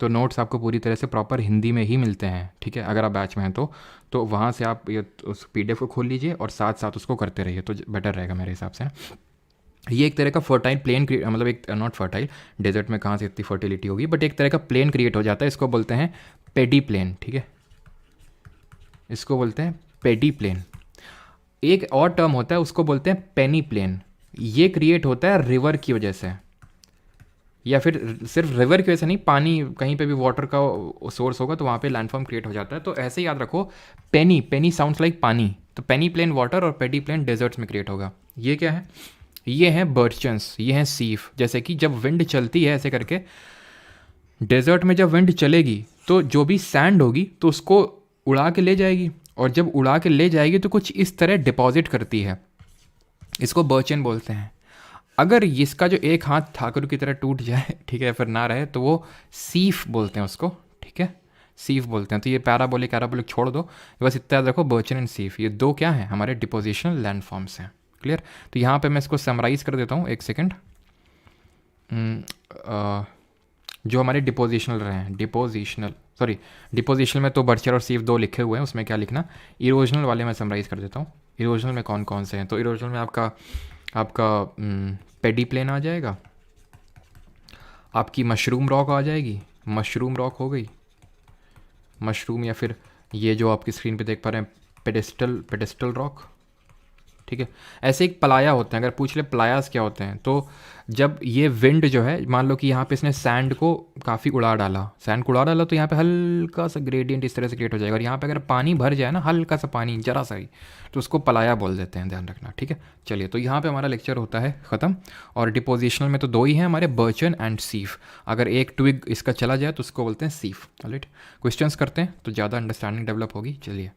तो नोट्स आपको पूरी तरह से प्रॉपर हिंदी में ही मिलते हैं, ठीक है। अगर आप बैच में हैं तो वहाँ से आप ये उस पीडीएफ को खोल लीजिए और साथ साथ उसको करते रहिए, तो बेटर रहेगा मेरे हिसाब से ना। ये एक तरह का फर्टाइल प्लेन, मतलब एक नॉट फर्टाइल, डेजर्ट में कहाँ से इतनी फर्टिलिटी होगी, बट एक तरह का प्लेन क्रिएट हो जाता है। इसको बोलते हैं पेडी प्लेन, ठीक है, इसको बोलते हैं पेडी प्लेन। एक और टर्म होता है उसको बोलते हैं पेनी प्लेन। ये क्रिएट होता है रिवर की वजह से, या फिर सिर्फ रिवर की वजह से नहीं, पानी कहीं पे भी वाटर का सोर्स होगा तो वहाँ पे लैंडफॉर्म क्रिएट हो जाता है। तो ऐसे ही याद रखो, पेनी, पेनी साउंड्स लाइक पानी, तो पेनी प्लेन वाटर और पेडी प्लेन डेजर्ट्स में क्रिएट होगा। ये क्या है, ये हैं बर्चन्स, ये हैं सीफ। जैसे कि जब विंड चलती है ऐसे करके, डेजर्ट में जब विंड चलेगी तो जो भी सैंड होगी तो उसको उड़ा के ले जाएगी, और जब उड़ा के ले जाएगी तो कुछ इस तरह डिपॉजिट करती है। इसको बर्चन बोलते हैं। अगर इसका जो एक हाथ ठाकुर की तरह टूट जाए, ठीक है, फिर ना रहे, तो वो सीफ बोलते हैं उसको, ठीक है, सीफ बोलते हैं। तो ये पैराबोलिक छोड़ दो, बस इतना याद रखो, बर्चन एंड सीफ ये दो क्या हैं, हमारे डिपोजिशनल लैंडफॉर्म्स हैं। क्लियर। तो यहाँ पे मैं इसको समराइज़ कर देता हूँ, एक सेकेंड। जो हमारे डिपोजिशनल रहे हैं, डिपोजिशनल में तो बर्चर और सीफ दो लिखे हुए हैं, उसमें क्या लिखना। इरोजनल वाले मैं समराइज़ कर देता हूँ। इरोजनल में कौन कौन से हैं, तो इरोजनल में आपका पेडी प्लेन आ जाएगा, आपकी मशरूम रॉक आ जाएगी, मशरूम रॉक हो गई, मशरूम, या फिर ये जो आपकी स्क्रीन पे देख पा रहे हैं पेडेस्टल रॉक, ठीक है। ऐसे एक प्लाया होते हैं, अगर पूछ ले प्लायास क्या होते हैं, तो जब ये विंड जो है, मान लो कि यहाँ पे इसने सैंड को काफ़ी उड़ा डाला, तो यहाँ पे हल्का सा ग्रेडियंट इस तरह से क्रिएट हो जाएगा। और यहाँ पे अगर पानी भर जाए ना, हल्का सा पानी जरा सा ही, तो उसको प्लाया बोल देते हैं, ध्यान रखना, ठीक है। चलिए, तो यहाँ पे हमारा लेक्चर होता है ख़त्म। और डिपोजिशनल में तो दो ही हैं हमारे, बर्चन एंड सीफ। अगर एक ट्विग इसका चला जाए तो उसको बोलते हैं सीफ। राइट, क्वेश्चंस करते हैं तो ज़्यादा अंडरस्टैंडिंग डेवलप होगी। चलिए,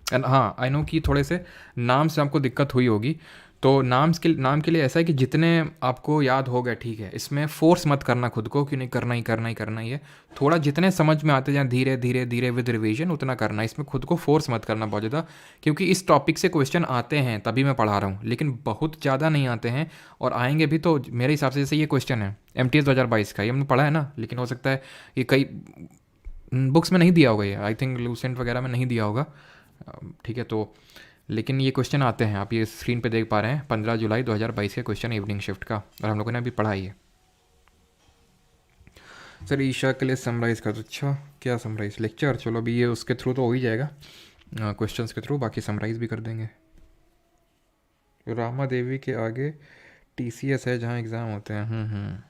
एंड हाँ, आई नो कि थोड़े से नाम से आपको दिक्कत हुई होगी, तो नाम के लिए ऐसा है कि जितने आपको याद हो गए, ठीक है, इसमें फोर्स मत करना खुद को कि नहीं करना ही है। थोड़ा जितने समझ में आते जाए, धीरे धीरे धीरे विद रिवीजन उतना करना। इसमें खुद को फोर्स मत करना बहुत ज़्यादा, क्योंकि इस टॉपिक से क्वेश्चन आते हैं तभी मैं पढ़ा रहा हूँ, लेकिन बहुत ज़्यादा नहीं आते हैं, और आएंगे भी तो मेरे हिसाब से। जैसे ये क्वेश्चन है MTS 2022 का, ये हमने पढ़ा है ना, लेकिन हो सकता है ये कई बुक्स में नहीं दिया होगा, ये आई थिंक लूसेंट वगैरह में नहीं दिया होगा, ठीक है। तो लेकिन ये क्वेश्चन आते हैं, आप ये स्क्रीन पे देख पा रहे हैं, 15 जुलाई 2022 के क्वेश्चन इवनिंग शिफ्ट का, और हम लोगों ने अभी पढ़ा ही है। सर ईशा के लिए समराइज़ कर दो। अच्छा, क्या समराइज़, लेक्चर? चलो अभी ये उसके थ्रू तो हो ही जाएगा, क्वेश्चंस के थ्रू, बाकी समराइज़ भी कर देंगे। रामा देवी के आगे TCS है जहाँ एग्ज़ाम होते हैं।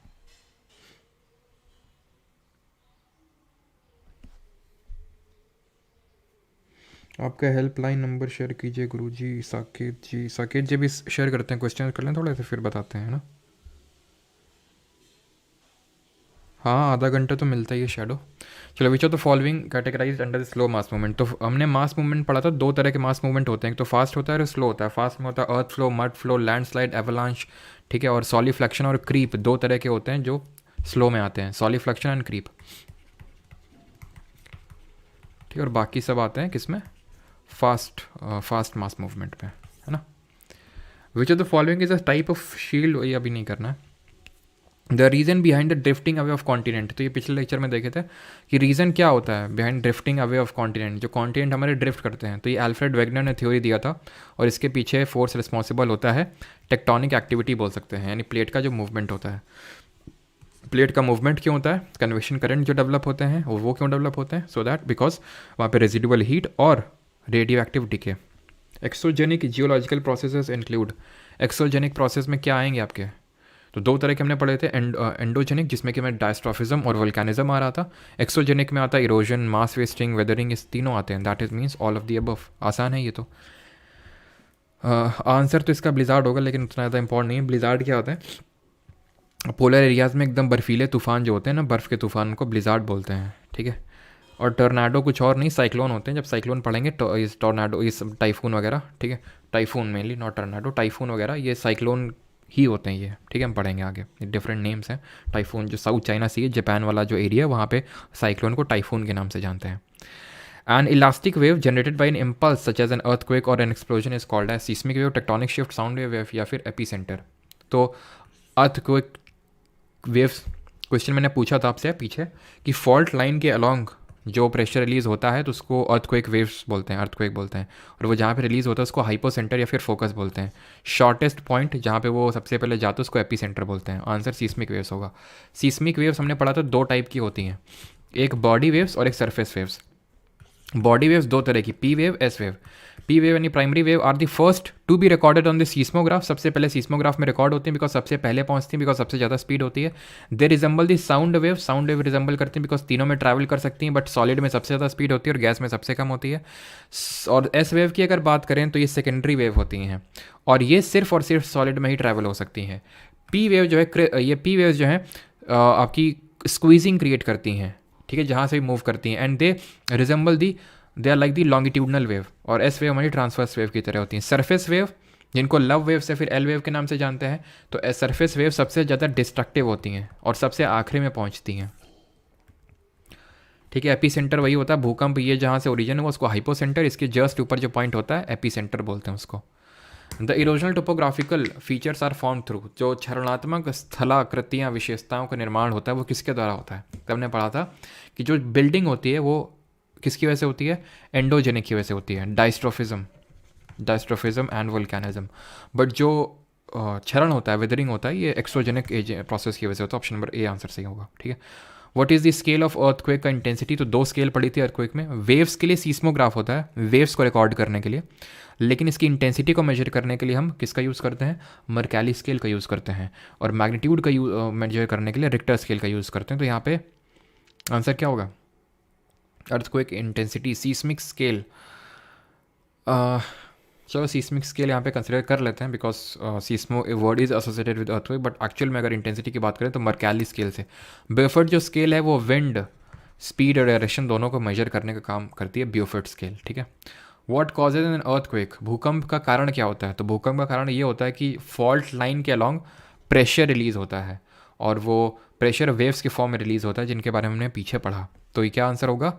आपका हेल्पलाइन नंबर शेयर कीजिए गुरुजी। साकेत जी भी शेयर करते हैं, क्वेश्चन कर लें थोड़े से, फिर बताते हैं ना। हाँ, आधा घंटा तो मिलता ही है शैडो। चलो, which of the following categorise under the slow mass movement. तो हमने मास मूवमेंट पढ़ा था, दो तरह के मास मूवमेंट होते हैं, एक तो फास्ट होता है और स्लो होता है। फास्ट में होता है earth flow, mud flow, landslide, avalanche, ठीक है, और सॉलिफ्लेक्शन और क्रीप, दो तरह के होते हैं जो स्लो में आते हैं, सॉलिफ्लेक्शन एंड क्रीप, ठीक है। और बाकी सब आते हैं किस में, फास्ट मास मूवमेंट पे, है ना। विच of the following is a type of shield, ये अभी नहीं करना है। The reason behind the drifting away of continent, तो ये पिछले लेक्चर में देखे थे कि रीज़न क्या होता है behind drifting away of continent, जो कॉन्टिनेंट हमारे ड्रिफ्ट करते हैं। तो ये अल्फ्रेड वेगनर ने थ्योरी दिया था, और इसके पीछे फोर्स रिस्पॉन्सिबल होता है टेक्टोनिक एक्टिविटी बोल सकते हैं, यानी प्लेट का जो मूवमेंट होता है। प्लेट का मूवमेंट क्यों होता है, कन्वेक्शन करंट जो डेवलप होते हैं वो क्यों डेवलप होते हैं, सो दैट बिकॉज वहाँ पे रेजिडुअल हीट और radio active decay. Exogenic geological processes include, exogenic process में क्या आएंगे आपके, तो दो तरह के हमने पढ़े थे, एंडोजेनिक जिसमें कि मैं डायस्ट्रॉफिज्म और वोल्केनिज्म आ रहा था। एक्सोजेनिक में आता है इरोजन, मास वेस्टिंग, वेदरिंग, इस तीनों आते हैं, that is means all of the above. आसान है ये तो। आंसर तो इसका ब्लिज़ार्ड होगा, लेकिन उतना ज़्यादा इंपॉर्टेंट नहीं है। ब्लिज़ार्ड क्या होता है? पोलर एरियाज़ में एकदम बर्फीले तूफान जो होते हैं ना, बर्फ़ के तूफान को ब्लिज़ार्ड बोलते हैं, ठीक है। और टर्नाडो कुछ और नहीं, साइक्लोन होते हैं। जब साइक्लोन पढ़ेंगे तो इस टोर्नाडो, इस टाइफून वगैरह, ठीक है, टाइफून मेनली, नॉट टर्नाडो, टाइफून वगैरह ये साइक्लोन ही होते हैं ये, ठीक है। हम पढ़ेंगे आगे, डिफरेंट नेम्स हैं। टाइफून जो साउथ चाइना सी है, जापान वाला जो एरिया है, वहाँ पे साइक्लोन को टाइफून के नाम से जानते हैं। An elastic wave generated by an impulse such as an earthquake or an explosion is called as seismic wave, tectonic shift, sound wave या फिर epicenter। तो earthquake वेव्स, क्वेश्चन मैंने पूछा था आपसे पीछे कि फॉल्ट लाइन के अलोंग जो प्रेशर रिलीज होता है तो उसको अर्थक्वेक वेव्स बोलते हैं, अर्थक्वेक बोलते हैं। और वो जहाँ पे रिलीज होता है उसको हाइपोसेंटर या फिर फोकस बोलते हैं। शॉर्टेस्ट पॉइंट जहाँ पे वो सबसे पहले जाता है उसको एपीसेंटर बोलते हैं। आंसर सीस्मिक वेव्स होगा। सीस्मिक वेव्स हमने पढ़ा था दो टाइप की होती हैं, एक बॉडी वेव्स और एक सरफेस वेव्स। बॉडी वेव्स दो तरह की, P wave, S wave. P wave यानी primary wave are the first to be recorded on the seismograph, सबसे पहले सीस्मोग्राफ में रिकॉर्ड होती हैं बिकॉज सबसे पहले पहुंचती हैं, बिकॉज सबसे ज़्यादा स्पीड होती है। They resemble the sound wave, sound wave resemble करती हैं बिकॉज तीनों में ट्रैवल कर सकती हैं, बट सॉलिड में सबसे ज़्यादा स्पीड होती है और गैस में सबसे कम होती है। और एस वेव की अगर बात करें तो ये सेकेंडरी वेव होती हैं और ये सिर्फ और सिर्फ सॉलिड में ही ट्रैवल हो सकती हैं। पी वेव जो है, ये पी वेव जो है आपकी स्क्वीजिंग क्रिएट करती हैं, ठीक है, जहाँ से भी मूव करती हैं। And they resemble the, they are like the longitudinal wave. और एस वेव हमारी ट्रांसवर्स वेव की तरह होती हैं। सरफेस वेव जिनको लव वेव से फिर एल वेव के नाम से जानते हैं, तो सरफेस वेव सबसे ज़्यादा डिस्ट्रक्टिव होती हैं और सबसे आखिरी में पहुंचती हैं, ठीक है। एपी सेंटर वही होता है, भूकंप ये जहाँ से ओरिजिन हुआ उसको हाइपोसेंटर, इसके जस्ट ऊपर जो पॉइंट होता है एपी सेंटर बोलते हैं उसको। The erosional topographical features are form through, जो क्षरणात्मक स्थलाकृतियाँ विशेषताओं का निर्माण होता है वो किसके द्वारा होता है? तब हमने पढ़ा था कि जो बिल्डिंग होती है वो किसकी वजह से होती है? एंडोजेनिक की वजह से होती है, डायस्ट्रोफिज्म एंड वोल्केनिज्म। बट जो क्षरण होता है, वेदरिंग होता है, ये एक्सोजेनिक प्रोसेस की वजह से होता है। ऑप्शन नंबर ए आंसर सही होगा, ठीक है। What is the scale of earthquake का इंटेंसिटी? तो दो स्केल पड़ी थी अर्थक्वेक में। वेव्स के लिए सीस्मोग्राफ होता है, वेव्स को रिकॉर्ड करने के लिए, लेकिन इसकी इंटेंसिटी को मेजर करने के लिए हम किसका यूज़ करते हैं? मर्कैली स्केल का यूज़ करते हैं। और मैग्नीट्यूड का मेजर करने के लिए रिक्टर स्केल का यूज़ करते हैं। तो यहाँ पे आंसर क्या होगा? Earthquake intensity, seismic scale. चलो सीस्मिक स्केल यहाँ पे कंसिडर कर लेते हैं because seismo word is associated with earthquake, but actual में अगर इंटेंसिटी की बात करें तो मर्कैली स्केल से। ब्यूफर्ट जो स्केल है वो विंड स्पीड और डायरेक्शन दोनों को मेजर करने का काम करती है, ब्यूफर्ट स्केल, ठीक है। What causes an earthquake? भूकंप का कारण क्या होता है? तो भूकंप का कारण ये होता है कि फॉल्ट लाइन के अलॉन्ग प्रेशर रिलीज होता है और वो प्रेशर वेव्स के फॉर्म में रिलीज होता है, जिनके बारे में हमने पीछे पढ़ा। तो ये क्या आंसर होगा?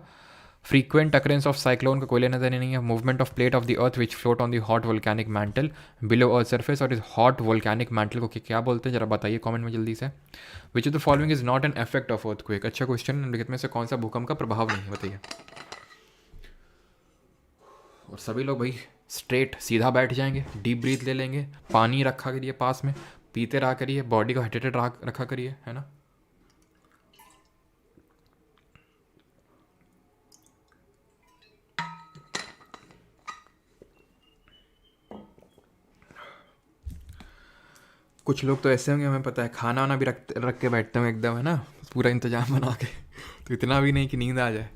फ्रीक्वेंट अकरेंस ऑफ साइक्लोन का कोई लेना देना नहीं है। Movement of plate of the earth which float on the hot volcanic mantle below earth surface. और इस हॉट वोल्केनिक मैंटल को क्या बोलते हैं, जरा बताइए कमेंट में जल्दी से। विच of the following is not an effect of earthquake? अच्छा क्वेश्चन, निम्नलिखित में से कौन सा भूकंप का प्रभाव नहीं है, बताइए। और सभी लोग भाई स्ट्रेट सीधा बैठ जाएंगे, डीप ब्रीथ ले लेंगे, पानी रखा करिए पास में, पीते रहा करिए, बॉडी को हाइड्रेटेड रखा करिए, है ना। कुछ लोग तो ऐसे होंगे, हमें पता है, खाना वाना भी रख के बैठते हैं एकदम, है ना, पूरा इंतजाम बना के। तो इतना भी नहीं कि नींद आ जाए।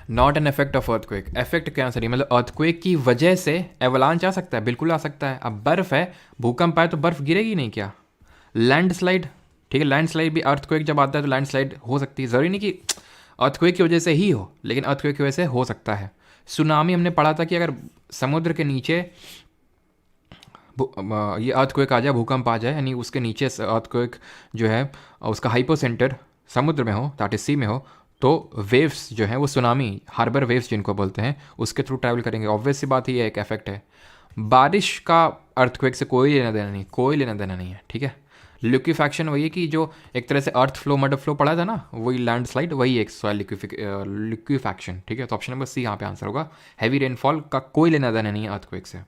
Not an effect of earthquake. Effect क्या सर? मतलब अर्थक्वेक की वजह से एवलांच आ सकता है, बिल्कुल आ सकता है। अब बर्फ है, भूकंप आए तो बर्फ गिरेगी नहीं क्या? लैंडस्लाइड, ठीक है, लैंडस्लाइड भी अर्थक्वेक जब आता है तो लैंडस्लाइड हो सकती है, ज़रूरी नहीं कि अर्थक्वेक की वजह से ही हो, लेकिन अर्थक्वेक की वजह से हो सकता है। सुनामी हमने पढ़ा था कि अगर समुद्र के नीचे ये अर्थक्वेक आ जाए, भूकंप आ जाए, यानी उसके नीचे अर्थक्वेक जो है उसका हाइपोसेंटर समुद्र में हो, दैट इज सी में हो, तो वेव्स जो है वो सुनामी, हार्बर वेव्स जिनको बोलते हैं, उसके थ्रू ट्रैवल करेंगे। ऑब्वियस सी बात ही है, एक इफेक्ट है। बारिश का अर्थक्वेक से कोई लेना देना नहीं, कोई लेना देना नहीं है, ठीक है। लिक्विफैक्शन वही है कि जो एक तरह से अर्थ फ्लो मड फ्लो पड़ा था ना, वही लैंडस्लाइड, वही एक सॉइल लिक्विफैक्शन, ठीक है। तो ऑप्शन नंबर सी यहाँ पे आंसर होगा। हैवी रेनफॉल का कोई लेना देना नहीं है अर्थक्वेक से।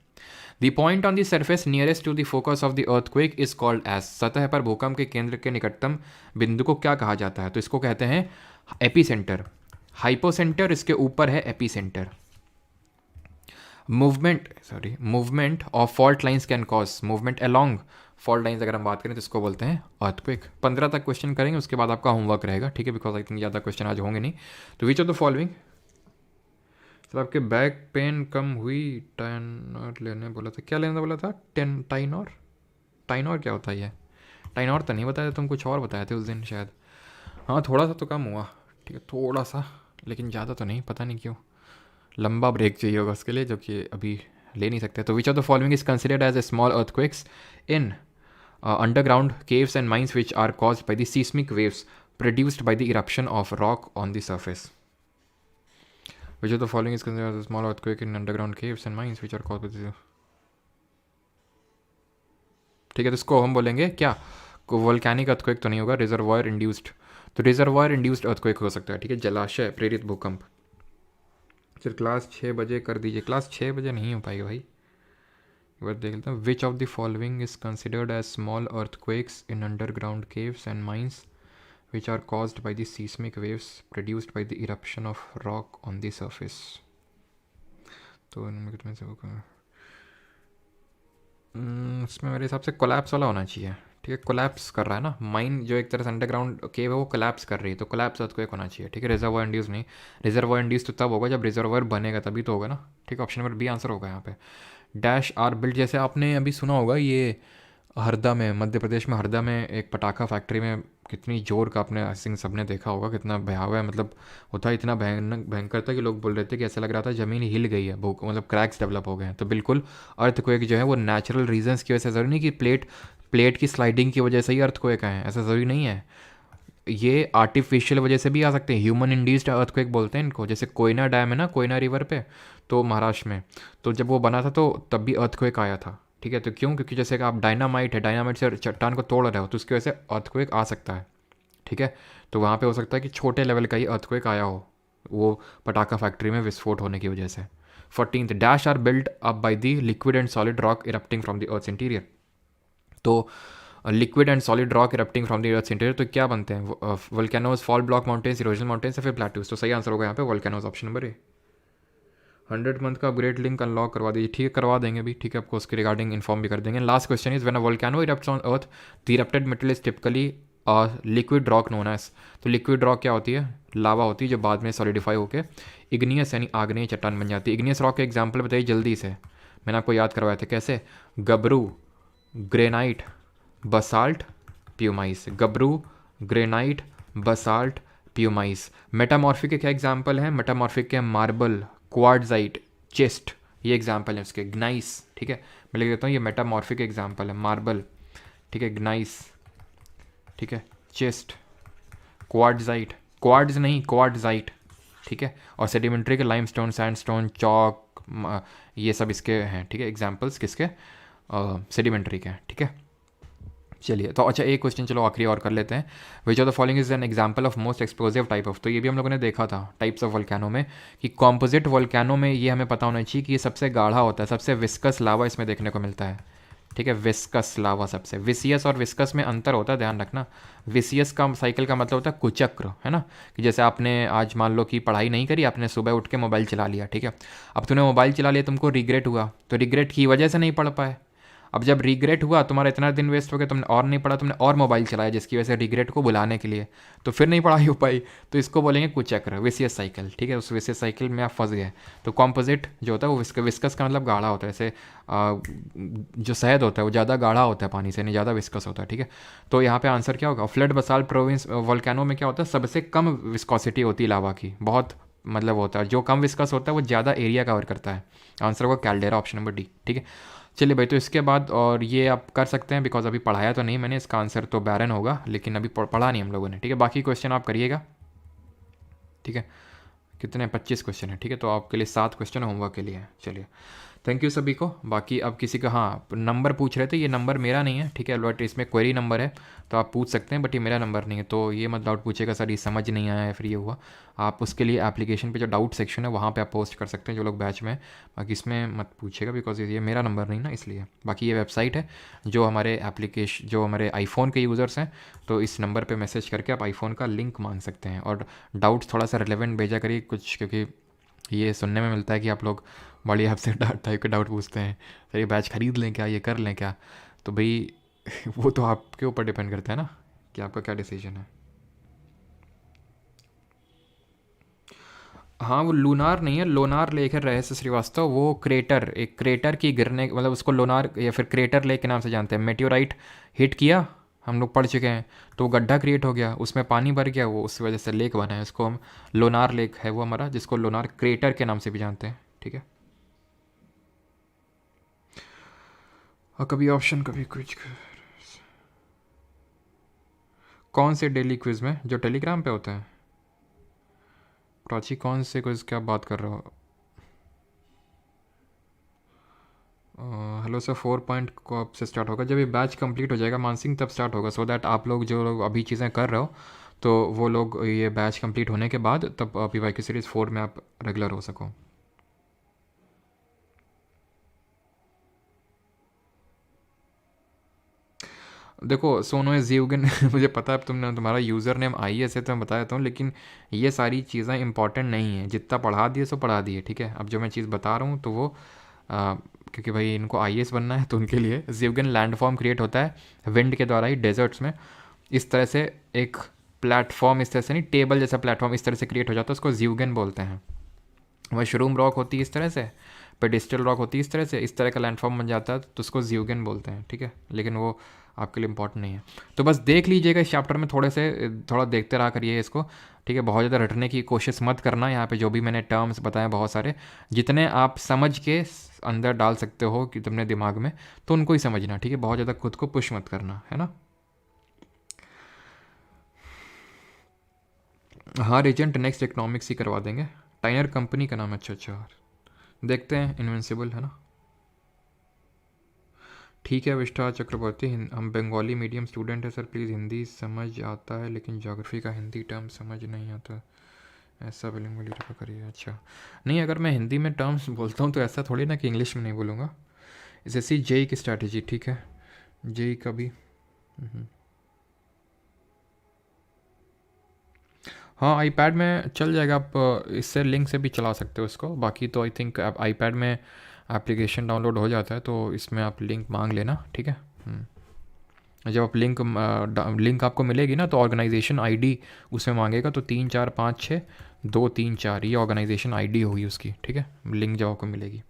The point on the surface nearest to the focus of the earthquake is called as. सतह पर भूकंप के केंद्र के निकटतम बिंदु को क्या कहा जाता है? तो इसको कहते हैं एपीसेंटर। हाइपोसेंटर इसके ऊपर है epicentre. Movement of fault lines can cause, movement along fault lines अगर हम बात करें तो इसको बोलते हैं अर्थक्वेक। 15 तक क्वेश्चन करेंगे, उसके बाद आपका होमवर्क रहेगा, ठीक है, बिकॉज इतनी ज़्यादा क्वेश्चन आज होंगे नहीं। तो which of the following sir आपके बैक पेन कम हुई, टाइनॉर लेने बोला था, क्या लेने बोला था? टाइनॉर? टाइनॉर क्या होता है ये? टाइनॉर तो नहीं बताया तुम, कुछ और बताए थे उस दिन शायद। हाँ थोड़ा सा तो कम हुआ, ठीक है थोड़ा सा, लेकिन ज़्यादा तो नहीं, पता नहीं क्यों। लंबा ब्रेक चाहिए होगा उसके लिए, जो कि अभी ले नहीं सकते। तो which of the following is considered as a small earthquakes in underground caves and mines which are caused by the seismic waves produced by the eruption of rock on the surface? Which of the following is considered as a small earthquake in underground caves and mines which are caused by the... ठीक है, तो इसको हम बोलेंगे क्या? Volcanic earthquake तो नहीं होगा, रिजर्वायर इंड्यूस्ड। तो रिजर्वायर इंड्यूस्ड अर्थक्वेक हो सकता है, ठीक है, जलाशय प्रेरित भूकंप। फिर क्लास 6 बजे कर दीजिए, क्लास 6 बजे नहीं हो पाएगी भाई। एक बार देख लेते हैं। Which of the following is considered as small earthquakes in underground caves and mines which are caused by the seismic waves produced by the eruption of rock on the surface? तो इनमें कितने से होगा? इसमें मेरे हिसाब से कोलैप्स वाला होना चाहिए, ठीक है, कोलैप्स कर रहा है ना माइन, जो एक तरह से अंडरग्राउंड केव है वो कोलैप्स कर रही है, तो कोलैप्स अर्थक्वेक होना चाहिए, ठीक है। रिजर्वायर इंड्यूस नहीं, रिजर्वायर इंड्यूस तो तब होगा जब रिजर्वायर बनेगा, तभी तो होगा ना, ठीक है। ऑप्शन नंबर बी आंसर होगा यहाँ पे। डैश आर बिल्ड, जैसे आपने अभी सुना होगा ये हरदा में, मध्य प्रदेश में हरदा में एक पटाखा फैक्ट्री में कितनी जोर का, आपने आई थिंक सबने देखा होगा, कितना भयावह है, मतलब होता है इतना भयानक भयंकर था कि लोग बोल रहे थे कि ऐसा लग रहा था ज़मीन हिल गई है, भूख मतलब क्रैक्स डेवलप हो गए हैं। तो बिल्कुल अर्थक्वेक जो है वो नेचुरल रीजंस की वजह से, ज़रूरी नहीं कि प्लेट की स्लाइडिंग की वजह से ही अर्थक्वेक आए हैं, ऐसा ज़रूरी नहीं है। ये आर्टिफिशियल वजह से भी आ सकते हैं, ह्यूमन इंड्यूस्ड अर्थक्वेक बोलते हैं इनको। जैसे कोयना डैम है ना, कोयना रिवर पे, तो महाराष्ट्र में, तो जब वो बना था तो तब भी अर्थक्वेक आया था, ठीक है। तो क्यों? क्योंकि जैसे कि आप डायनामाइट है, डायनामाइट से चट्टान को तोड़ रहे हो, तो उसकी वजह से अर्थक्वेक आ सकता है, ठीक है। तो वहाँ पे हो सकता है कि छोटे लेवल का ही अर्थक्वेक आया हो, वो पटाखा फैक्ट्री में विस्फोट होने की वजह से। 14th, dash R build up by the liquid and solid rock erupting from the earth interior. तो liquid and solid rock erupting from the earth interior, तो क्या बनते हैं? Volcanoes, fall block mountains, erosional mountains या फिर plateaus. तो सही answer होगा यहाँ पे volcanoes, option number A. 100 month का अपग्रेड लिंक अनलॉक करवा दीजिए, ठीक है करवा देंगे भी, ठीक है, आपको उसके रिगार्डिंग इन्फॉर्म भी कर देंगे। Last question is when a volcano erupts on earth the erupted metal is typically liquid rock known as. तो लिक्विड रॉक क्या होती है? लावा होती है जो बाद में सॉलिडिफाई होकर इग्नियस यानी आग्नेय चट्टान बन जाती है। इग्नियस रॉक के एग्जाम्पल बताइए जल्दी से, मैंने आपको याद करवाया था कैसे। गबरू, ग्रेनाइट, बसाल्ट, प्यूमाइस। गबरू, ग्रेनाइट, बसाल्ट, प्यूमाइस। मेटामॉर्फिक के क्या एग्जाम्पल हैं? मेटामॉर्फिक के मार्बल, क्वार्ट्जाइट, चेस्ट, ये एग्जाम्पल है उसके। ग्नाइस, ठीक है, मैं लिख देता हूँ, ये मेटामॉर्फिक एग्जाम्पल है। मार्बल, ठीक है, ग्नाइस, ठीक है, चेस्ट, क्वार्ट्जाइट, क्वार्ट्ज नहीं क्वार्ट्जाइट, ठीक है। और सेडिमेंट्री के लाइमस्टोन, सैंडस्टोन, चॉक, ये सब इसके हैं, ठीक है, एग्जाम्पल्स किसके? सेडिमेंट्री के, ठीक है। चलिए, तो अच्छा एक क्वेश्चन चलो आखिरी और कर लेते हैं। Which of the following is an example of most explosive type of. तो ये भी हम लोगों ने देखा था टाइप्स ऑफ वोल्केनो में, कि कॉम्पोजिट वोल्केनो में ये हमें पता होना चाहिए कि ये सबसे गाढ़ा होता है, सबसे विस्कस लावा इसमें देखने को मिलता है, ठीक है। विस्कस लावा सबसे, विसियस और विस्कस में अंतर होता है, ध्यान रखना। विसियस का साइकिल का मतलब होता है कुचक्र, है ना, कि जैसे आपने आज मान लो कि पढ़ाई नहीं करी, आपने सुबह उठ के मोबाइल चला लिया, ठीक है। अब तूने मोबाइल चला लिया, तुमको रिग्रेट हुआ, तो रिग्रेट की वजह से नहीं पढ़ पाए। अब जब रिग्रेट हुआ, तुम्हारा इतना दिन वेस्ट हो गया, तुमने और नहीं पढ़ा, तुमने और मोबाइल चलाया जिसकी वजह से रिग्रेट को बुलाने के लिए, तो फिर नहीं पढ़ाई हो पाई। तो इसको बोलेंगे कुचक्र, विसियस साइकिल, ठीक है। उस विसियस साइकिल में आप फंस गए। तो कॉम्पोजिट जो होता है वो विस्कस का मतलब गाढ़ा होता है, जैसे जो शहद होता है वो ज़्यादा गाढ़ा होता है पानी से, नहीं ज़्यादा विस्कस होता है, ठीक है। तो यहाँ पे आंसर क्या होगा? फ्लड बसाल्ट प्रोविंस वोल्केनो में क्या होता है? सबसे कम विस्कोसिटी होती है लावा की, बहुत मतलब होता है, जो कम विस्कस होता है वो ज़्यादा एरिया कवर करता है। आंसर होगा कैल्डेरा, ऑप्शन नंबर डी, ठीक है। चलिए भाई, तो इसके बाद और ये आप कर सकते हैं, बिकॉज अभी पढ़ाया तो नहीं मैंने, इसका आंसर तो बैरन होगा, लेकिन अभी पढ़ा नहीं हम लोगों ने, ठीक है। बाकी क्वेश्चन आप करिएगा, ठीक है। कितने? 25 क्वेश्चन है, ठीक है। तो आपके लिए 7 क्वेश्चन होमवर्क के लिए है। चलिए, थैंक यू सभी को। बाकी अब किसी का, हाँ नंबर पूछ रहे थे, ये नंबर मेरा नहीं है, ठीक है, बट इसमें क्वेरी नंबर है, तो आप पूछ सकते हैं, बट ये मेरा नंबर नहीं है। तो ये मत डाउट पूछेगा सर ये समझ नहीं आया है फिर ये हुआ। आप उसके लिए एप्लीकेशन पे जो डाउट सेक्शन है वहाँ पे आप पोस्ट कर सकते हैं, जो लोग बैच में हैं। बाकी इसमें मत पूछेगा, बिकॉज ये मेरा नंबर नहीं ना, इसलिए। बाकी ये वेबसाइट है जो हमारे एप्लीकेशन, जो हमारे आईफोन के यूज़र्स हैं, तो इस नंबर पर मैसेज करके आप आईफोन का लिंक मांग सकते हैं। और डाउट्स थोड़ा सा रिलेवेंट भेजा करिए कुछ, क्योंकि ये सुनने में मिलता है कि आप लोग बड़ी आपसे टाइप के डाउट पूछते हैं, सर ये बैच ख़रीद लें क्या, ये कर लें क्या? तो भाई वो तो आपके ऊपर डिपेंड करता है ना कि आपका क्या डिसीजन है। हाँ वो लूनार नहीं है, लोनार लेक है रहस्य श्रीवास्तव, वो क्रेटर, एक क्रेटर की गिरने मतलब उसको लोनार या फिर क्रेटर लेक के नाम से जानते हैं। मेटेओराइट हिट किया, हम लोग पढ़ चुके हैं, तो वो गड्ढा क्रिएट हो गया, उसमें पानी भर गया, वो उस वजह से लेक बना है, उसको हम लोनार लेक है वो हमारा, जिसको लोनार क्रेटर के नाम से भी जानते हैं। ठीक है, और कभी ऑप्शन कभी कुछ। कौन से डेली क्विज में, जो टेलीग्राम पे होते हैं? प्राची कौन से क्विज क्या बात कर रहे हो? हेलो सर, 4 पॉइंट कब से स्टार्ट होगा? जब ये बैच कंप्लीट हो जाएगा मानसिंह तब स्टार्ट होगा, सो दैट आप लोग जो लोग अभी चीज़ें कर रहे हो तो वो लोग ये बैच कंप्लीट होने के बाद तब PYQ सीरीज़ 4 में आप रेगुलर हो सको। देखो सोनो है जीवगन मुझे पता है तुमने, तुम्हारा यूज़र नेम IS है तो मैं बता देता हूँ, लेकिन ये सारी चीज़ें इंपॉर्टेंट नहीं है, जितना पढ़ा दिए सो पढ़ा दिए। ठीक है, अब जो मैं चीज़ बता रहा हूँ तो वो क्योंकि भाई इनको IS बनना है तो उनके लिए जीवगन लैंडफॉर्म क्रिएट होता है विंड के द्वारा ही डेजर्ट्स में। इस तरह से एक प्लेटफॉर्म, इस तरह से नहीं, टेबल जैसा प्लेटफॉर्म इस तरह से क्रिएट हो जाता है, उसको जीवगन बोलते हैं। मशरूम रॉक होती है इस तरह से, पेडिस्टल रॉक होती है इस तरह से, इस तरह का लैंडफॉर्म बन जाता है तो उसको जीवगन बोलते हैं। ठीक है, लेकिन वो आपके लिए इंपॉर्टेंट नहीं है, तो बस देख लीजिएगा इस चैप्टर में थोड़ा देखते रहा करिए इसको। ठीक है, बहुत ज़्यादा रटने की कोशिश मत करना, यहाँ पे जो भी मैंने टर्म्स बताए बहुत सारे, जितने आप समझ के अंदर डाल सकते हो कि तुमने दिमाग में, तो उनको ही समझना। ठीक है, बहुत ज़्यादा खुद को पुश मत करना, है ना। हाँ रिजेंट नेक्स्ट इकोनॉमिक्स ही करवा देंगे, टाइनर कंपनी का नाम है। अच्छा अच्छा, देखते हैं, इनविंसिबल है ना। ठीक है विष्ठा चक्रवर्ती, हम बंगाली मीडियम स्टूडेंट है सर, प्लीज़ हिंदी समझ आता है लेकिन ज्योग्राफी का हिंदी टर्म समझ नहीं आता, ऐसा बिलिंगुअली रखा करिए। अच्छा, नहीं अगर मैं हिंदी में टर्म्स बोलता हूँ तो ऐसा थोड़ी ना कि इंग्लिश में नहीं बोलूँगा। SSC जेई की स्ट्रैटेजी, ठीक है, जेई का भी। हाँ आईपैड में चल जाएगा, आप इससे लिंक से भी चला सकते हो इसको, बाकी तो आई थिंक आप आईपैड में एप्लीकेशन डाउनलोड हो जाता है तो इसमें आप लिंक मांग लेना। ठीक है, जब आप लिंक आपको मिलेगी ना तो ऑर्गेनाइजेशन आईडी उसमें मांगेगा, तो 3 4 5 6 2 3 4 ये ऑर्गेनाइजेशन आईडी होगी उसकी। ठीक है, लिंक जब आपको मिलेगी।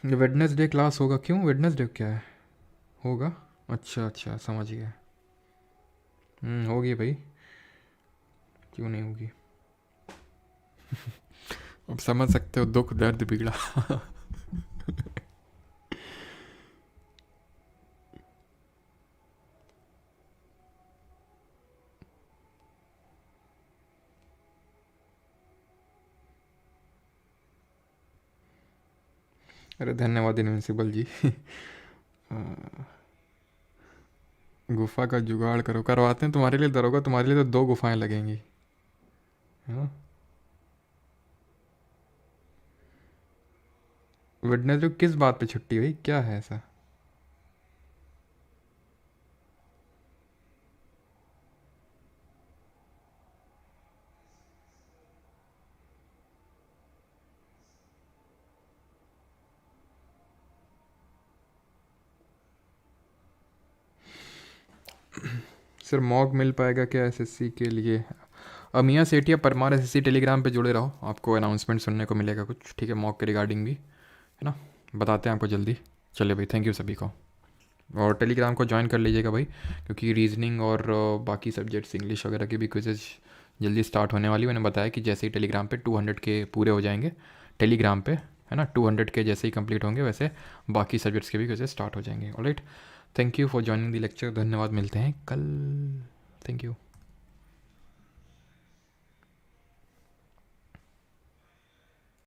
वेडनेसडे क्लास होगा, क्यों वेडनेसडे क्या है होगा? अच्छा अच्छा समझ गया, होगी भाई, क्यों नहीं होगी। अब समझ सकते हो, दुख दर्द बिगड़ा अरे धन्यवाद इनविंसिबल जी गुफा का जुगाड़ करो, करवाते हैं तुम्हारे लिए दरोगा, तुम्हारे लिए तो 2 गुफाएं लगेंगी, है ना। वेडनेसडे किस बात पे छुट्टी हुई, क्या है ऐसा? सर मॉक मिल पाएगा क्या SSC के लिए? मियाँ सेठिया परमार SSC टेलीग्राम पे जुड़े रहो, आपको अनाउंसमेंट सुनने को मिलेगा कुछ। ठीक है, मॉक के रिगार्डिंग भी, है ना, बताते हैं आपको जल्दी। चलिए भाई, थैंक यू सभी को, और टेलीग्राम को ज्वाइन कर लीजिएगा भाई, क्योंकि रीजनिंग और बाकी सब्जेक्ट्स इंग्लिश वगैरह की भी क्विजेज जल्दी स्टार्ट होने वाली। मैंने बताया कि जैसे ही टेलीग्राम पे 200 के पूरे हो जाएंगे टेलीग्राम पे, है ना, 200 के जैसे ही कंप्लीट होंगे वैसे बाकी सब्जेक्ट्स के भी क्विजेज स्टार्ट हो जाएंगे। Alright, thank you for joining the lecture, धन्यवाद, मिलते हैं कल, थैंक यू।